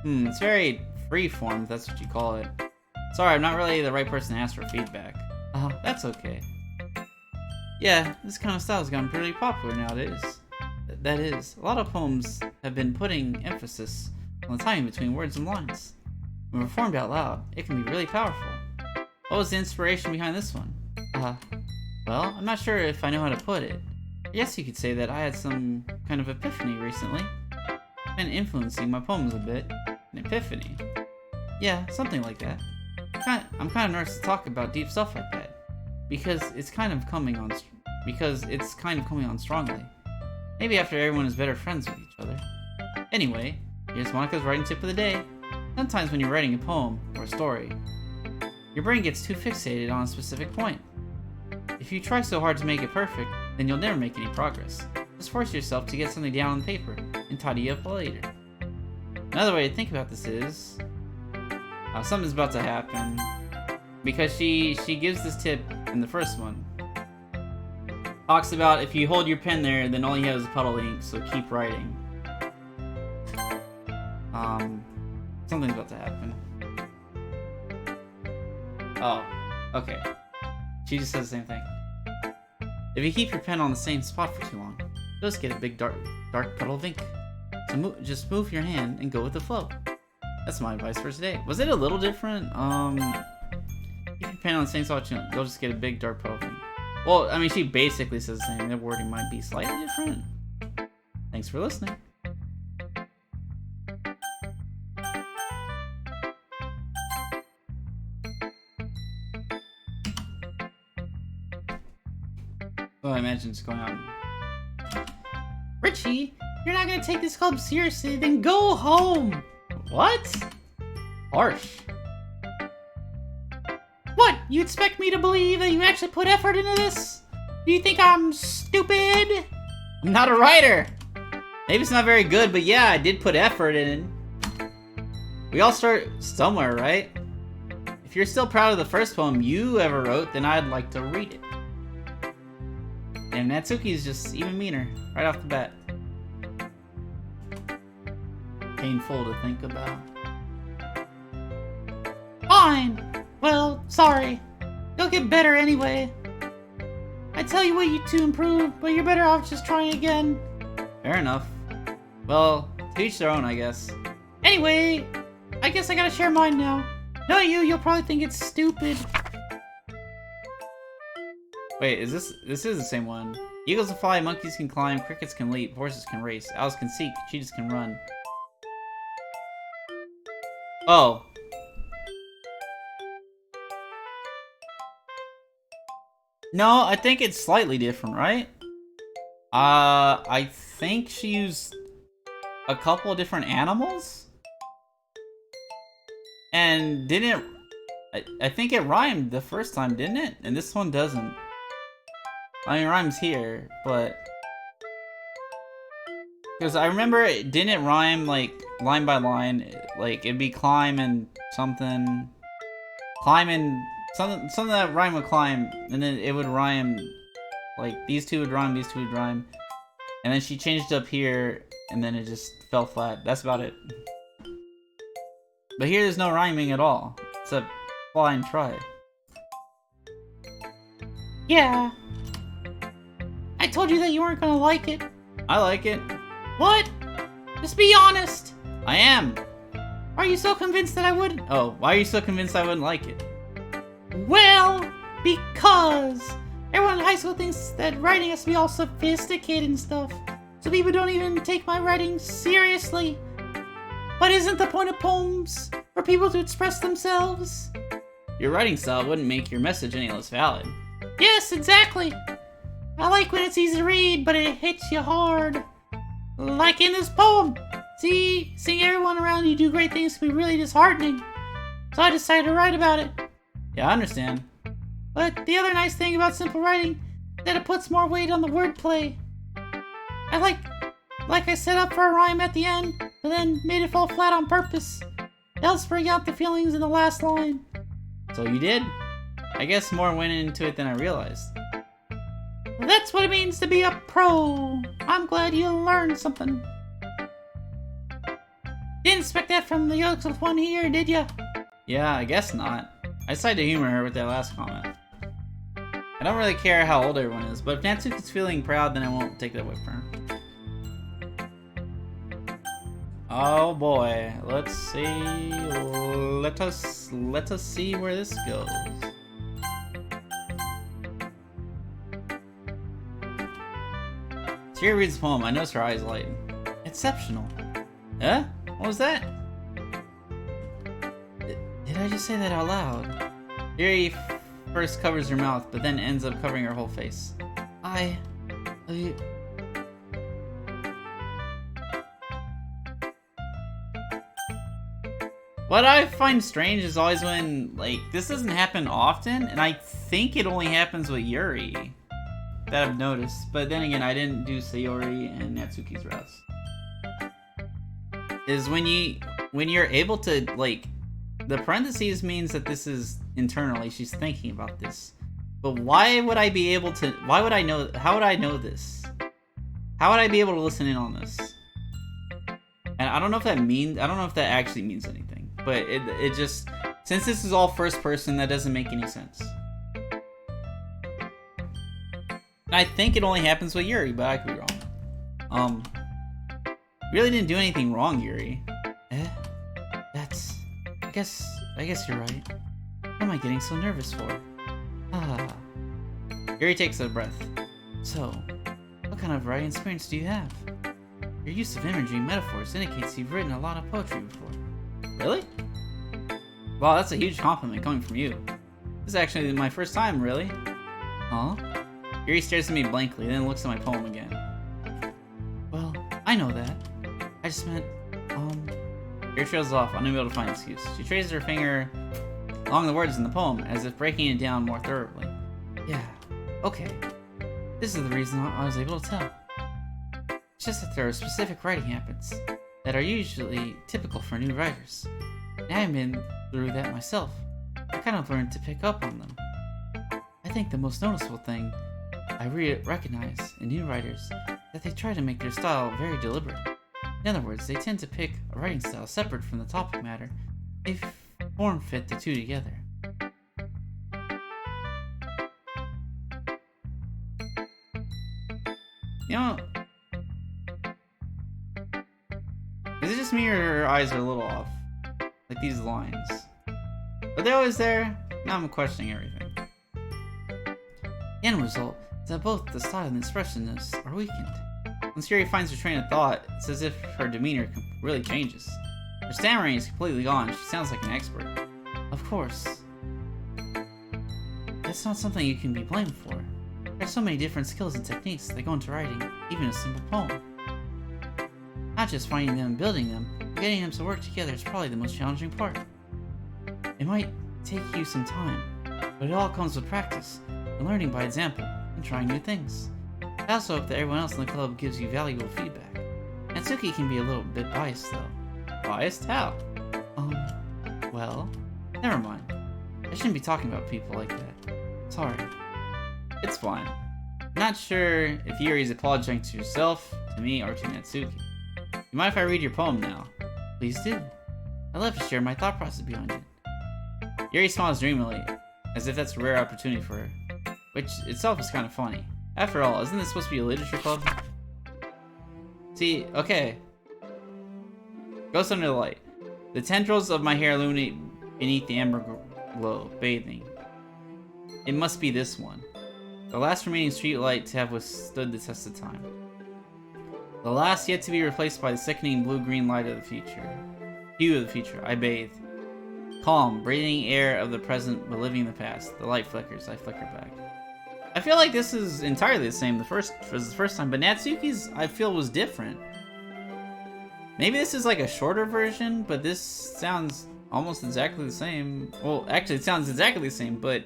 It's very free-form, if that's what you call it. Sorry, I'm not really the right person to ask for feedback. That's okay. Yeah, this kind of style has gotten pretty popular nowadays. That is, a lot of poems have been putting emphasis on the timing between words and lines. When performed out loud, it can be really powerful. What was the inspiration behind this one? Well, I'm not sure if I know how to put it. I guess you could say that I had some kind of epiphany recently. It's been influencing my poems a bit. An epiphany. Yeah, something like that. I'm kind of nervous to talk about deep stuff like that. Because it's kind of coming on strongly. Maybe after everyone is better friends with each other. Anyway, here's Monica's writing tip of the day. Sometimes when you're writing a poem or a story, your brain gets too fixated on a specific point. If you try so hard to make it perfect, then you'll never make any progress. Just force yourself to get something down on paper and tidy up later. Another way to think about this is something's about to happen, because she gives this tip in the first one. Talks about if you hold your pen there, then all you have is a puddle of ink, so keep writing. Something's about to happen. Oh, okay. She just says the same thing. If you keep your pen on the same spot for too long, you'll just get a big dark puddle of ink. So just move your hand and go with the flow. That's my advice for today. Was it a little different? Keep your pen on the same spot, you'll just get a big dark puddle of ink. Well, I mean, she basically says the same. The wording might be slightly different. Thanks for listening. Oh, I imagine it's going on. Richie, you're not gonna take this club seriously, then go home! What? Harsh. What? You expect me to believe that you actually put effort into this? Do you think I'm stupid? I'm not a writer. Maybe it's not very good, but yeah, I did put effort in. We all start somewhere, right? If you're still proud of the first poem you ever wrote, then I'd like to read it. And Natsuki's just even meaner, right off the bat. Painful to think about. Fine! Well, sorry. You'll get better anyway. I tell you what, you two improve, but you're better off just trying again. Fair enough. Well, to each their own, I guess. Anyway, I guess I gotta share mine now. Not you'll probably think it's stupid. Wait, this is the same one. Eagles can fly, monkeys can climb, crickets can leap, horses can race, owls can seek, cheetahs can run. Oh. No, I think it's slightly different, right? I think she used a couple of different animals? And didn't... I think it rhymed the first time, didn't it? And this one doesn't. I mean, it rhymes here, but... Because I remember it didn't rhyme, like, line by line. Like, it'd be climb and something... Climb and... Something that rhyme with climb, and then it would rhyme... Like, these two would rhyme, these two would rhyme. And then she changed up here, and then it just fell flat. That's about it. But here there's no rhyming at all. Except fly and try. Yeah. I told you that you weren't gonna like it. I like it. What? Just be honest. I am. Are you so convinced that I wouldn't? Oh, why are you so convinced I wouldn't like it? Well, because everyone in high school thinks that writing has to be all sophisticated and stuff. so people don't even take my writing seriously. But isn't the point of poems for people to express themselves? Your writing style wouldn't make your message any less valid. Yes, exactly. I like when it's easy to read, but it hits you hard. Like in this poem. See, seeing everyone around you do great things can be really disheartening. So I decided to write about it. Yeah, I understand. But the other nice thing about simple writing is that it puts more weight on the wordplay. I like I set up for a rhyme at the end, but then made it fall flat on purpose. It helps bring out the feelings in the last line. So you did? I guess more went into it than I realized. That's what it means to be a pro. I'm glad you learned something. Didn't expect that from the yolks with one here, did ya? Yeah, I guess not. I decided to humor her with that last comment. I don't really care how old everyone is, but if Natsuki's feeling proud, then I won't take that away from her. Oh boy, let's see. Let us see where this goes. Sayori reads the poem. I notice her eyes lighten. Exceptional. Huh? What was that? Did I just say that out loud? Sayori first covers her mouth, but then ends up covering her whole face. What I find strange is always when, like, this doesn't happen often, and I think it only happens with Yuri. That I've noticed. But then again, I didn't do Sayori and Natsuki's routes. Is when you're able to, like, the parentheses means that this is internally, she's thinking about this. But why would I be able to, how would I know this? How would I be able to listen in on this? And I don't know if that actually means anything. But it just, since this is all first person, that doesn't make any sense. And I think it only happens with Yuri, but I could be wrong. Really didn't do anything wrong, Yuri. I guess you're right. What am I getting so nervous for? Yuri takes a breath. So, what kind of writing experience do you have? Your use of imagery and metaphors indicates you've written a lot of poetry before. Really? Wow, that's a huge compliment coming from you. This is actually my first time, really. Huh? Yuri stares at me blankly, then looks at my poem again. Well, I know that. I just meant, Yuri trails off, unable to find an excuse. She traces her finger along the words in the poem, as if breaking it down more thoroughly. Yeah, okay. This is the reason I was able to tell. It's just that there are specific writing habits that are usually typical for new writers. And I have been through that myself. I kind of learned to pick up on them. I think the most noticeable thing I recognize in new writers is that they try to make their style very deliberate. In other words, they tend to pick a writing style separate from the topic matter. They form fit the two together. You know, is it just me or her eyes are a little off? Like these lines. But they're always there. Now I'm questioning everything. The end result is that both the style and the expressiveness are weakened. When Sayori finds her train of thought, it's as if her demeanor really changes. Her stammering is completely gone. She sounds like an expert. Of course. That's not something you can be blamed for. There are so many different skills and techniques that go into writing, even a simple poem. Not just finding them and building them, but getting them to work together is probably the most challenging part. It might take you some time, but it all comes with practice, and learning by example, and trying new things. I also hope that everyone else in the club gives you valuable feedback. Natsuki can be a little bit biased though. Biased? How? Well, never mind. I shouldn't be talking about people like that. Sorry. It's fine. I'm not sure if Yuri's apologizing to yourself, to me, or to Natsuki. You mind if I read your poem now? Please do. I'd love to share my thought process behind it. Yuri smiles dreamily, as if that's a rare opportunity for her, which itself is kind of funny. After all, isn't this supposed to be a literature club? See, okay. Ghost under the light. The tendrils of my hair illuminate beneath the amber glow, bathing. It must be this one. The last remaining street light to have withstood the test of time. The last yet to be replaced by the sickening blue-green light of the future. Hue of the future. I bathe. Calm, breathing air of the present, but living in the past. The light flickers. I flicker back. I feel like this is entirely the same. The first time, but Natsuki's I feel was different. Maybe this is like a shorter version, but this sounds almost exactly the same. Well, actually, it sounds exactly the same, but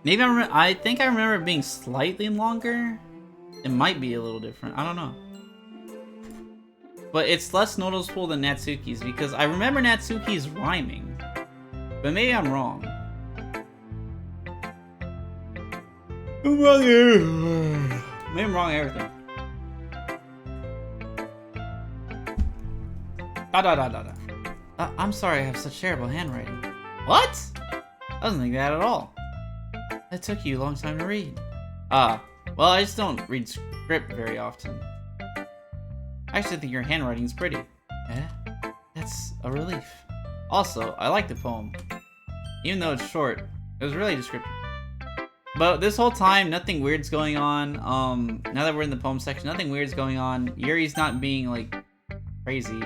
maybe I think I remember it being slightly longer. It might be a little different. I don't know. But it's less noticeable than Natsuki's because I remember Natsuki's rhyming. But maybe I'm wrong. Maybe I'm wrong everything. I'm sorry I have such terrible handwriting. What? I wasn't think that at all. That took you a long time to read. Well, I just don't read script very often. I actually think your handwriting's pretty. Eh? That's a relief. Also, I like the poem. Even though it's short, it was really descriptive. But this whole time, nothing weird's going on. Now that we're in the poem section, nothing weird's going on. Yuri's not being, like, crazy.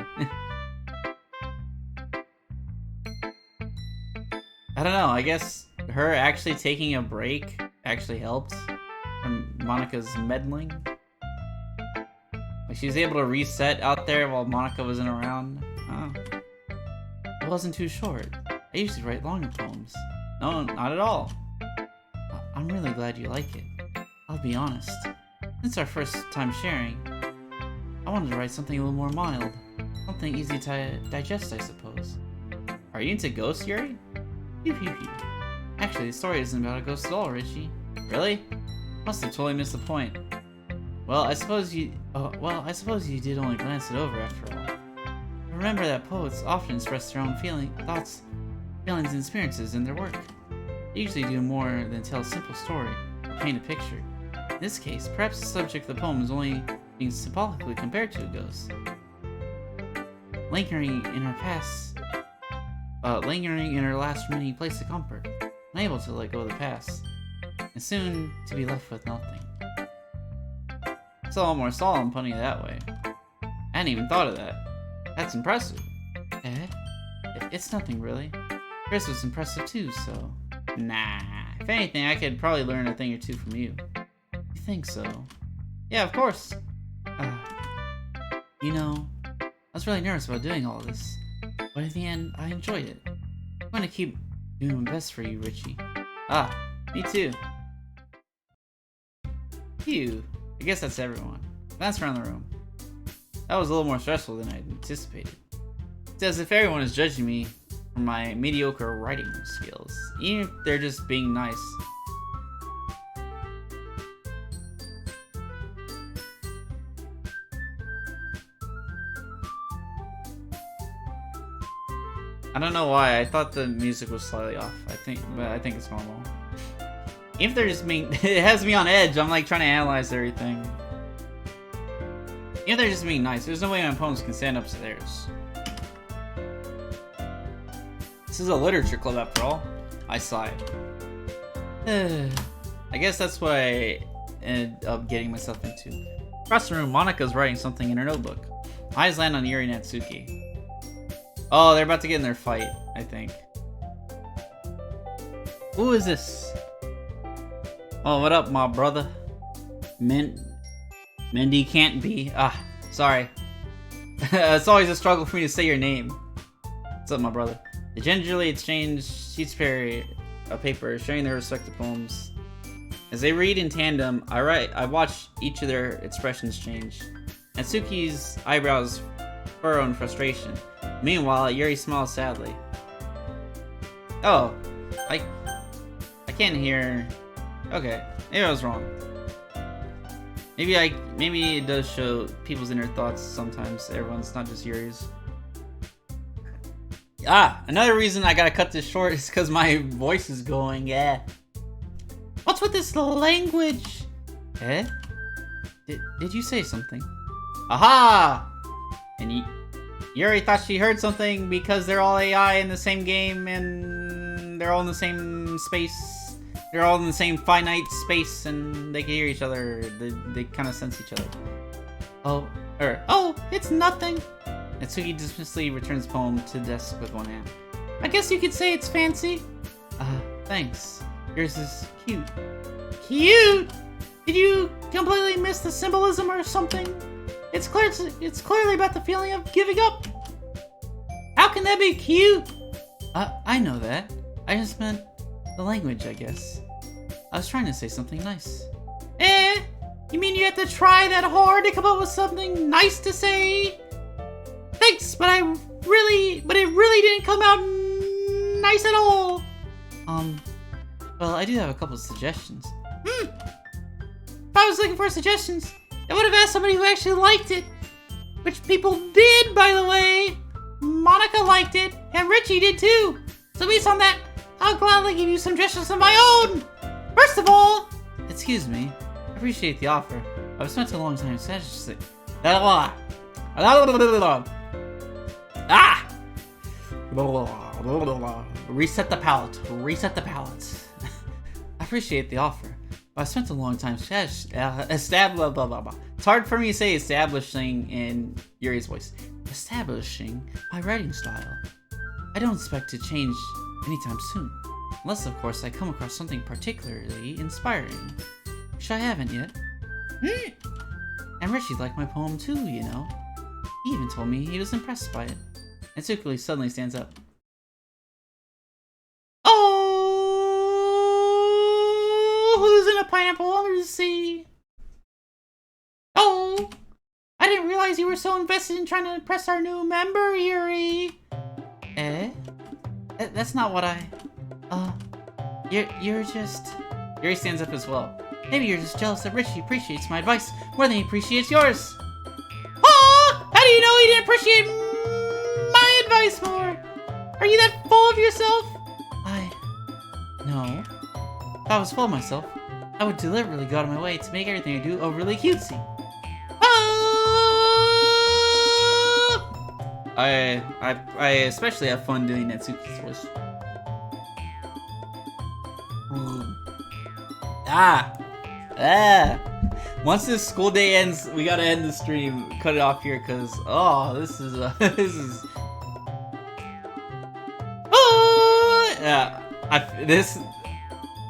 I don't know, I guess her actually taking a break actually helped from Monika's meddling. Like, she was able to reset out there while Monika wasn't around. Oh. It wasn't too short. I usually write longer poems. No, not at all. I'm really glad you like it. I'll be honest. Since our first time sharing, I wanted to write something a little more mild. Something easy to digest, I suppose. Are you into ghosts, Yuri? Phew, phew, phew. Actually, the story isn't about a ghost at all, Richie. Really? Must have totally missed the point. Well, I suppose you did only glance it over after all. Remember that poets often express their own thoughts, feelings, and experiences in their work. They usually do more than tell a simple story or paint a picture. In this case, perhaps the subject of the poem is only being symbolically compared to a ghost. Lingering in her last remaining place of comfort, unable to let go of the past, and soon to be left with nothing. It's a lot more solemn putting it that way. I hadn't even thought of that. That's impressive. Eh? It's nothing really. Chris was impressive too, so... Nah. If anything, I could probably learn a thing or two from you. You think so? Yeah, of course. You know, I was really nervous about doing all this, but in the end, I enjoyed it. I'm going to keep doing my best for you, Richie. Me too. Phew. I guess that's everyone. Glance around the room. That was a little more stressful than I anticipated. It's as if everyone is judging me for my mediocre writing skills, even if they're just being nice. I don't know why, I thought the music was slightly off. But I think it's normal. Even if they're just being, it has me on edge. I'm like trying to analyze everything. Even if they're just being nice, there's no way my poems can stand up to theirs. This is a literature club after all. I sighed. I guess that's what I ended up getting myself into. Across the room, Monika's writing something in her notebook. Eyes land on Yuri and Natsuki. Oh, they're about to get in their fight, I think. Who is this? Oh, what up, my brother? Mendy can't be. Sorry. It's always a struggle for me to say your name. What's up, my brother? They gingerly exchange sheets of paper, sharing their respective poems. As they read in tandem, I watch each of their expressions change. Natsuki's eyebrows furrow in frustration. Meanwhile, Yuri smiles sadly. Oh, I can't hear. Okay, maybe I was wrong. Maybe it does show people's inner thoughts sometimes. Everyone's not just Yuri's. Another reason I gotta cut this short is because my voice is going. Yeah. What's with this language? Eh? Did you say something? Aha! And Yuri thought she heard something because they're all AI in the same game and they're all in the same space. They're all in the same finite space and they can hear each other. They kind of sense each other. Oh, it's nothing. Natsuki dismissively returns poem to the desk with one hand. I guess you could say it's fancy. Thanks. Yours is cute. Cute? Did you completely miss the symbolism or something? It's clearly about the feeling of giving up. How can that be cute? I know that. I just meant the language, I guess. I was trying to say something nice. You mean you have to try that hard to come up with something nice to say? Thanks, but it really didn't come out nice at all. Well, I do have a couple suggestions. If I was looking for suggestions, I would have asked somebody who actually liked it. Which people did, by the way. Monica liked it, and Richie did too. So based on that, I'll gladly give you some suggestions of my own. First of all... Excuse me. I appreciate the offer. I've spent a long time satisfied. Reset the palette. Reset the palette. I appreciate the offer. But I spent a long time It's hard for me to say establishing in Yuri's voice. Establishing my writing style. I don't expect to change anytime soon. Unless, of course, I come across something particularly inspiring. Which I haven't yet. And Richie liked my poem too, you know. He even told me he was impressed by it. And Tsukuli suddenly stands up. Oh, who's in a pineapple under the sea? Oh, I didn't realize you were so invested in trying to impress our new member, Yuri. That's not what I... You're just... Yuri stands up as well. Maybe you're just jealous that Richie appreciates my advice more than he appreciates yours. How do you know he didn't appreciate my advice more? Are you that full of yourself? No. If I was full of myself, I would deliberately go out of my way to make everything I do overly cutesy. I especially have fun doing Natsuki's voice. Once this school day ends, we gotta end the stream. Cut it off here, cause this is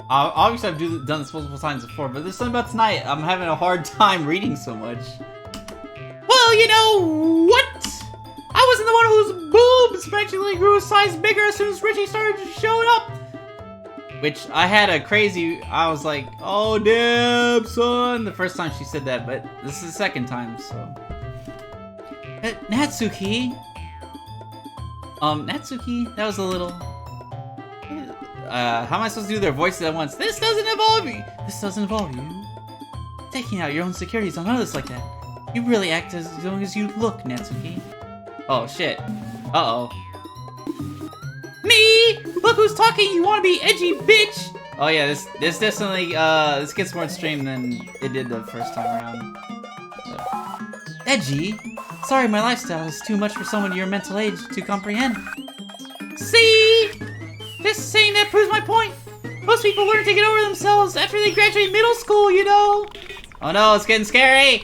obviously I've done this multiple times before, but there's something about tonight. I'm having a hard time reading so much. Well, you know what? I wasn't the one whose boobs magically grew a size bigger as soon as Richie started showing up. Which I had I was like, oh damn son, the first time she said that, but this is the second time, so. Natsuki, that was a little... how am I supposed to do their voices at once? This doesn't involve me! This doesn't involve you. Taking out your own securities on others like that. You really act as young as you look, Natsuki. Oh shit. Uh-oh. Me? Look who's talking, you wanna be edgy, bitch! Oh yeah, this definitely, this gets more extreme than it did the first time around. So. Edgy? Sorry, my lifestyle is too much for someone your mental age to comprehend. See? Just saying that proves my point. Most people learn to get over themselves after they graduate middle school, you know? Oh no, it's getting scary!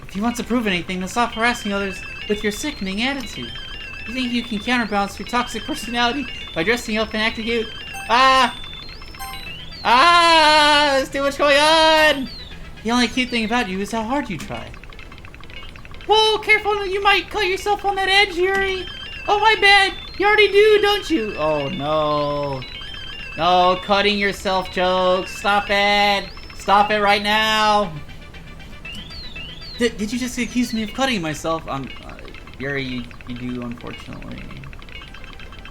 If you want to prove anything, then stop harassing others with your sickening attitude. You think you can counterbalance your toxic personality by dressing up and acting cute? There's too much going on! The only cute thing about you is how hard you try. Whoa, careful, you might cut yourself on that edge, Yuri. Oh, my bad. You already do, don't you? Oh, no. No, cutting yourself jokes. Stop it. Stop it right now. Did you just accuse me of cutting myself? Yuri, you do, unfortunately.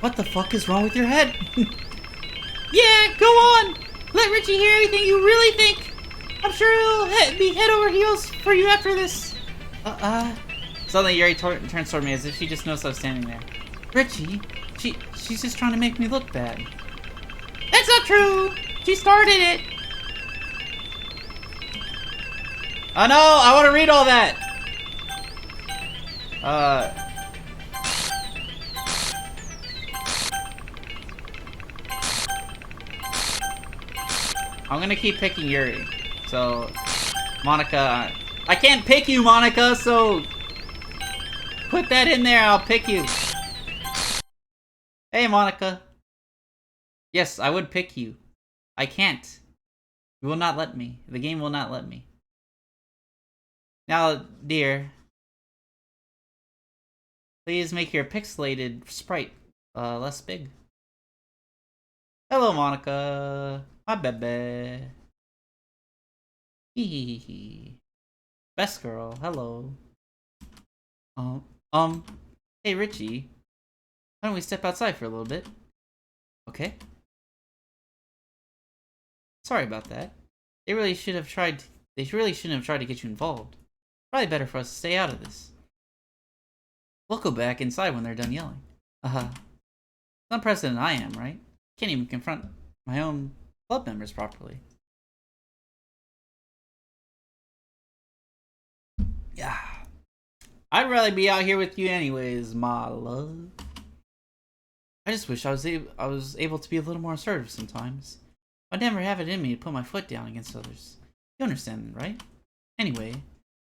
What the fuck is wrong with your head? Yeah, go on. Let Richie hear everything you really think. I'm sure he'll be head over heels for you after this. Suddenly Yuri turns toward me as if she just knows I was standing there. Richie, she's just trying to make me look bad. That's not true. She started it. Oh no, I want to read all that. I'm gonna keep picking Yuri. So, Monica, I can't pick you, Monica, so put that in there, I'll pick you. Hey, Monica. Yes, I would pick you. I can't. You will not let me. The game will not let me. Now, dear, please make your pixelated sprite less big. Hello, Monica. My baby. Hee. Best girl. Hello. Hey, Richie. Why don't we step outside for a little bit? Okay. Sorry about that. They really should have tried. They really shouldn't have tried to get you involved. Probably better for us to stay out of this. We'll go back inside when they're done yelling. Some president I am, right? Can't even confront my own club members properly. Yeah. I'd rather be out here with you anyways, my love. I just wish I was able to be a little more assertive sometimes. I'd never have it in me to put my foot down against others. You understand, right? Anyway, if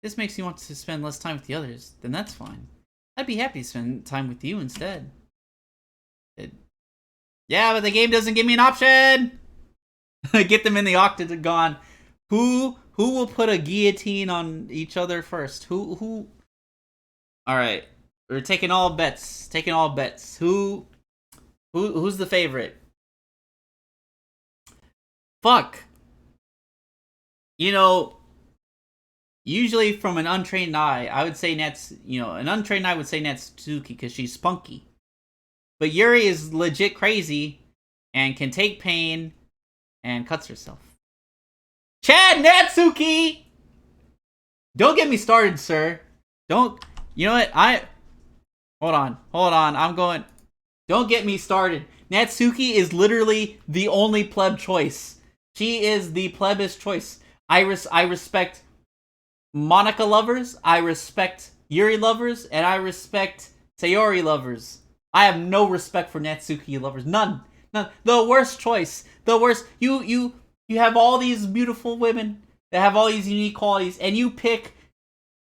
this makes you want to spend less time with the others, then that's fine. I'd be happy to spend time with you instead. Yeah, but the game doesn't give me an option! Get them in the octagon. Who will put a guillotine on each other first? Who? Alright. We're taking all bets. Who's the favorite? Fuck. You know, usually from an untrained eye, I would say an untrained eye would say Natsuki because she's spunky. But Yuri is legit crazy and can take pain and cuts herself. Chad Natsuki! Don't get me started, sir. Don't. You know what? Hold on. I'm going. Don't get me started. Natsuki is literally the only pleb choice. She is the plebist choice. I respect Monica lovers, I respect Yuri lovers, and I respect Sayori lovers. I have no respect for Natsuki lovers. None. The worst choice. The worst. You have all these beautiful women that have all these unique qualities, and you pick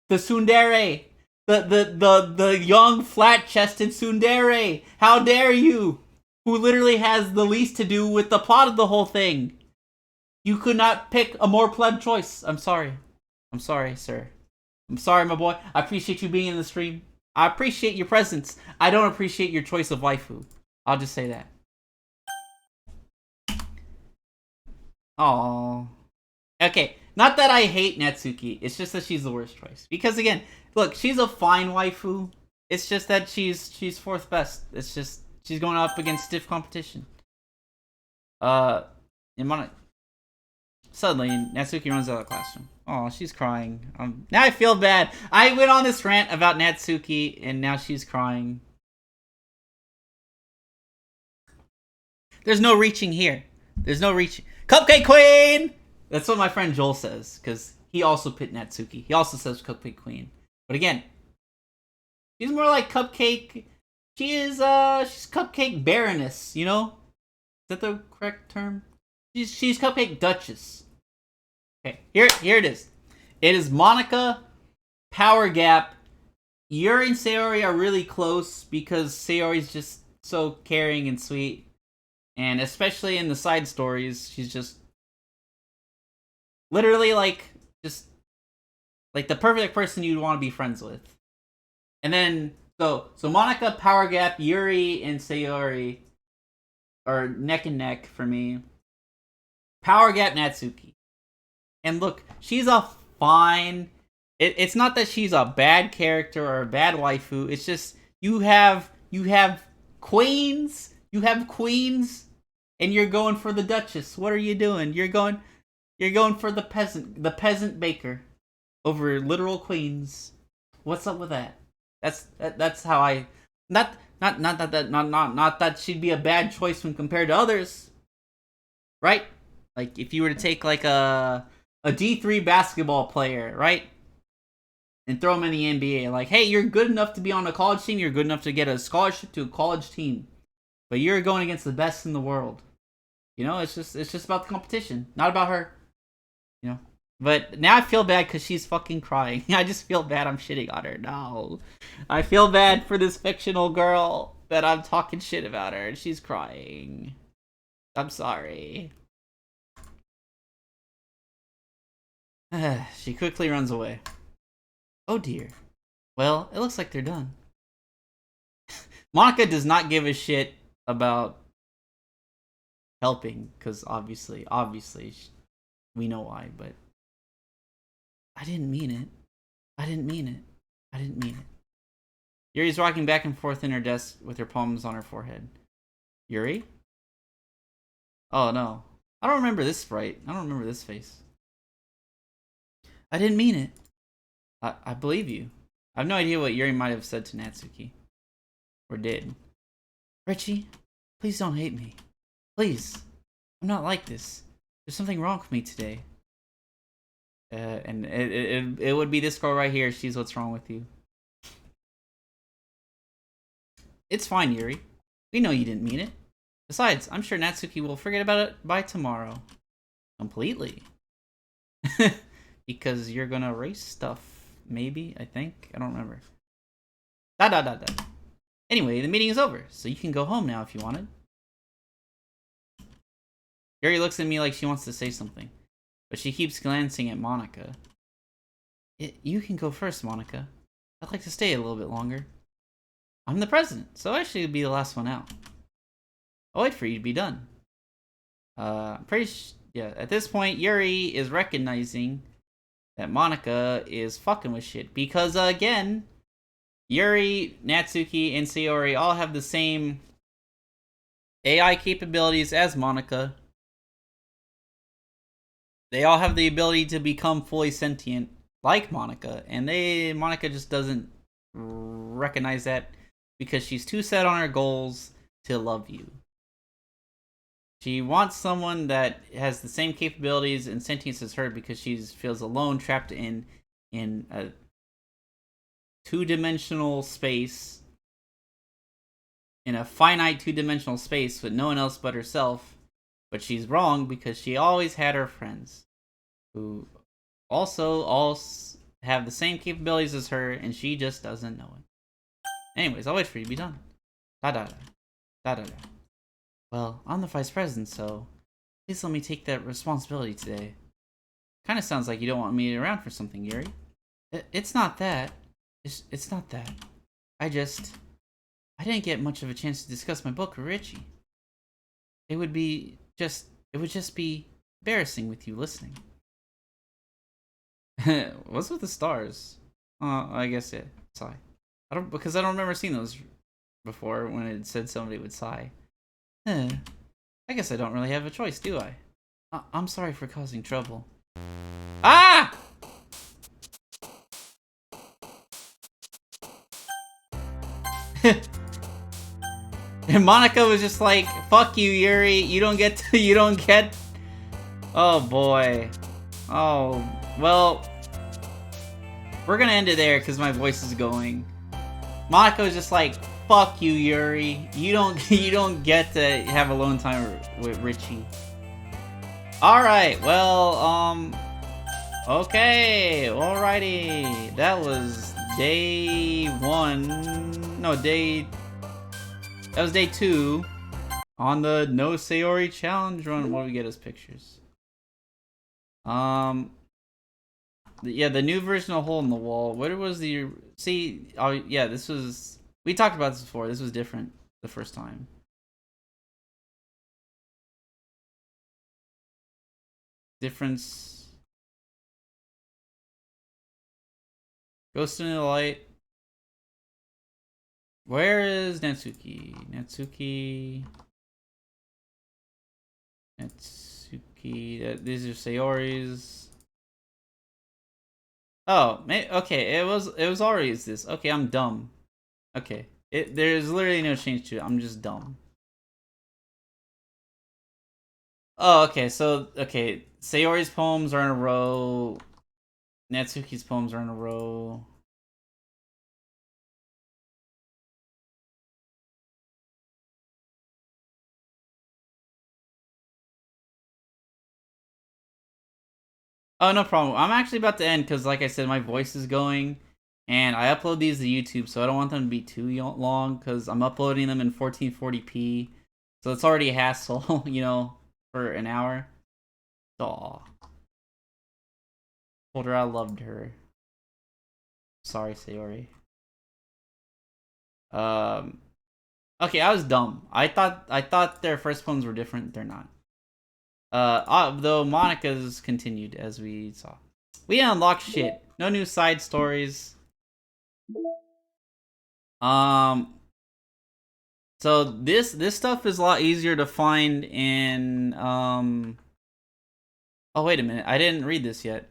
the tsundere. The young, flat-chested tsundere. How dare you? Who literally has the least to do with the plot of the whole thing. You could not pick a more pleb choice. I'm sorry. Sir. I'm sorry, my boy. I appreciate you being in the stream. I appreciate your presence. I don't appreciate your choice of waifu. I'll just say that. Aww. Okay, not that I hate Natsuki. It's just that she's the worst choice. Because again, look, she's a fine waifu. It's just that she's fourth best. It's just she's going up against stiff competition. Suddenly, Natsuki runs out of the classroom. Oh, she's crying. Now I feel bad. I went on this rant about Natsuki, and now she's crying. There's no reaching here. There's no reaching. Cupcake Queen! That's what my friend Joel says, because he also picked Natsuki. He also says Cupcake Queen. But again, she's more like Cupcake. She's Cupcake Baroness, you know? Is that the correct term? She's Cupcake Duchess. Okay, here it is. It is Monica, Power Gap. Yuri and Sayori are really close because Sayori's just so caring and sweet. And especially in the side stories, she's just literally just the perfect person you'd want to be friends with. And then so Monica, Power Gap, Yuri, and Sayori are neck and neck for me. Power Gap Natsuki. And look, she's a fine. It's not that she's a bad character or a bad waifu. It's just you have queens. You have queens, and you're going for the Duchess. What are you doing? You're going for the peasant baker, over literal queens. What's up with that? That's how I not that she'd be a bad choice when compared to others, right? Like if you were to take like a D3 basketball player, right? And throw him in the NBA. Like, hey, you're good enough to be on a college team. You're good enough to get a scholarship to a college team. But you're going against the best in the world. You know, it's just about the competition. Not about her. You know, But now I feel bad because she's fucking crying. I just feel bad I'm shitting on her. No. I feel bad for this fictional girl that I'm talking shit about her and she's crying. I'm sorry. She quickly runs away. Oh dear. Well, it looks like they're done. Monica does not give a shit about helping, because obviously, we know why, but I didn't mean it. I didn't mean it. I didn't mean it. Yuri's rocking back and forth in her desk with her palms on her forehead. Yuri? Oh no. I don't remember this sprite. I don't remember this face. I didn't mean it. I believe you. I have no idea what Yuri might have said to Natsuki. Or did. Richie, please don't hate me. Please. I'm not like this. There's something wrong with me today. And it would be this girl right here. She's what's wrong with you. It's fine, Yuri. We know you didn't mean it. Besides, I'm sure Natsuki will forget about it by tomorrow. Completely. Because you're gonna erase stuff. Maybe, I think. I don't remember. Anyway, the meeting is over, so you can go home now if you wanted. Yuri looks at me like she wants to say something, but she keeps glancing at Monica. You can go first, Monica. I'd like to stay a little bit longer. I'm the president, so I should be the last one out. I'll wait for you to be done. Yeah, at this point, Yuri is recognizing that Monica is fucking with shit. Because, again, Yuri, Natsuki, and Sayori all have the same AI capabilities as Monica. They all have the ability to become fully sentient, like Monica. And Monica just doesn't recognize that because she's too set on her goals to love you. She wants someone that has the same capabilities and sentience as her because she feels alone, trapped in a two-dimensional space, in a finite two-dimensional space with no one else but herself. But she's wrong because she always had her friends who also all have the same capabilities as her, and she just doesn't know it. Anyways, I'll wait for you to be done. Well, I'm the vice president, so please let me take that responsibility today. Kind of sounds like you don't want me around for something, Yuri. It's not that. It's not that. I didn't get much of a chance to discuss my book with Richie. It would just be embarrassing with you listening. What's with the stars? I guess it. Sigh. Because I don't remember seeing those before when it said somebody would sigh. I guess I don't really have a choice, do I? I'm sorry for causing trouble. Ah! And Monica was just like, fuck you, Yuri. You don't get... Oh, boy. Oh, well... We're gonna end it there, because my voice is going. Monica was just like, fuck you, Yuri. You don't get to have alone time with Richie. Alright, well, okay, alrighty. That was day 1. No, that was day 2 on the No-Sayori challenge run. What do we get as pictures? Yeah, the new version of Hole in the Wall. What was the... See, oh, yeah, this was... We talked about this before. This was different the first time. Difference... Ghost in the Light. Where is Natsuki? Natsuki... These are Sayori's... Oh, okay, it was already this. Okay, I'm dumb. Okay, there's literally no change to it. I'm just dumb. Oh, okay, so, Sayori's poems are in a row. Natsuki's poems are in a row. Oh, no problem. I'm actually about to end because, like I said, my voice is going. And I upload these to YouTube, so I don't want them to be too long because I'm uploading them in 1440p. So it's already a hassle, you know, for an hour. Aw. Told her I loved her. Sorry, Sayori. Okay, I was dumb. I thought their first poems were different. They're not. Though Monica's continued as we saw. We unlocked shit. No new side stories. So this stuff is a lot easier to find in Oh, wait a minute. I didn't read this yet.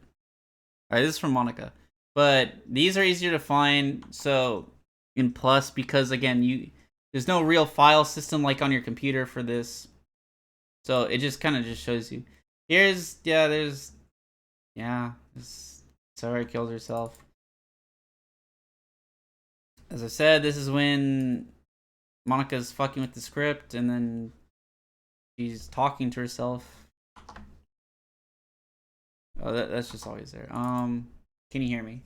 Alright, this is from Monica. But these are easier to find, so in Plus, because again, there's no real file system like on your computer for this. So it just kind of just shows you. Sarah killed herself. As I said, this is when Monica's fucking with the script, and then she's talking to herself. Oh, that's just always there. Can you hear me?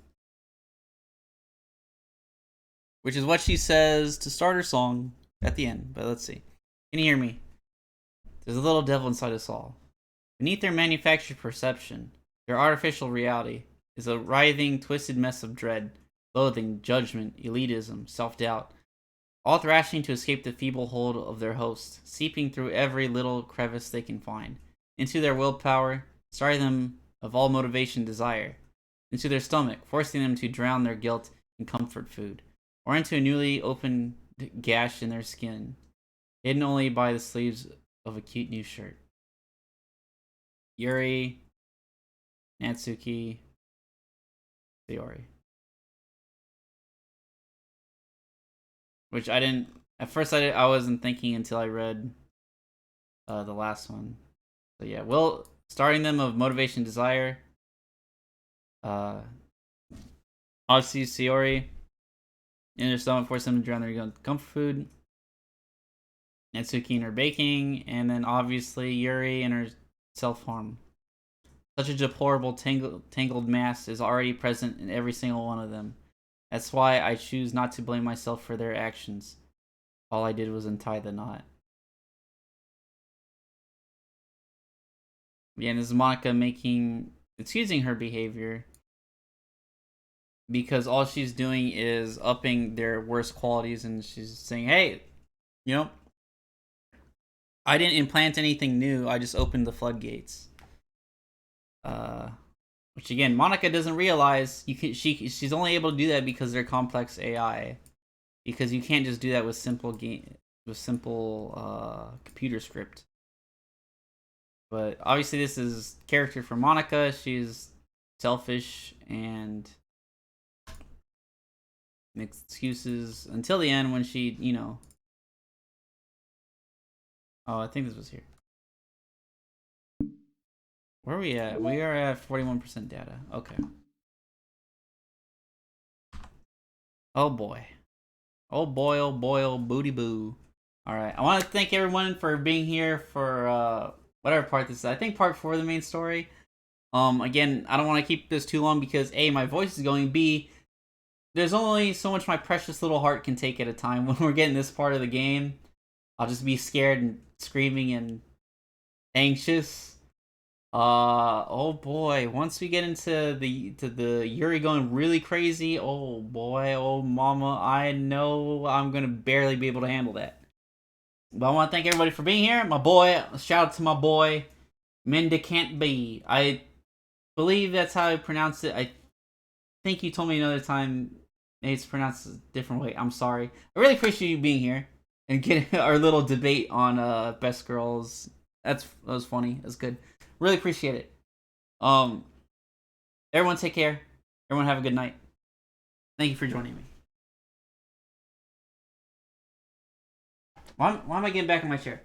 Which is what she says to start her song at the end, but let's see. Can you hear me? There's a little devil inside us all. Beneath their manufactured perception, their artificial reality, is a writhing, twisted mess of dread, loathing, judgment, elitism, self-doubt, all thrashing to escape the feeble hold of their host, seeping through every little crevice they can find, into their willpower, starving them of all motivation and desire, into their stomach, forcing them to drown their guilt in comfort food, or into a newly opened gash in their skin, hidden only by the sleeves of a cute new shirt. Yuri, Natsuki, Sayori. Which I didn't... At first I wasn't thinking until I read the last one. So yeah, well, starting them of motivation, desire. Obviously, Sayori in her stomach, force them to drown their comfort food. Natsuki in her baking, and then obviously Yuri in her self-harm. Such a deplorable tangled mass is already present in every single one of them. That's why I choose not to blame myself for their actions. All I did was untie the knot. Again, this is Monica excusing her behavior, because all she's doing is upping their worst qualities, and she's saying, hey, you know, I didn't implant anything new, I just opened the floodgates. Which again, Monica doesn't realize she's only able to do that because they're complex AI. Because you can't just do that with simple computer script. But obviously this is character for Monica. She's selfish and makes excuses until the end when she, you know... Oh, I think this was here. Where are we at? We are at 41% data. Okay. Oh boy. Oh boy, oh boy, oh booty boo. Alright, I want to thank everyone for being here for whatever part this is. I think part 4 of the main story. Again, I don't want to keep this too long because A, my voice is going, B, there's only so much my precious little heart can take at a time. When we're getting this part of the game, I'll just be scared and screaming and anxious. Oh boy, once we get into the Yuri going really crazy, oh boy, oh mama, I know I'm gonna barely be able to handle that. But I want to thank everybody for being here. My boy, shout out to my boy, Mendicant B. I believe that's how I pronounce it. I think you told me another time it's pronounced a different way. I'm sorry. I really appreciate you being here and getting our little debate on best girls. That was funny. That's good. Really appreciate it. Everyone take care. Everyone have a good night. Thank you for joining me. Why am I getting back in my chair?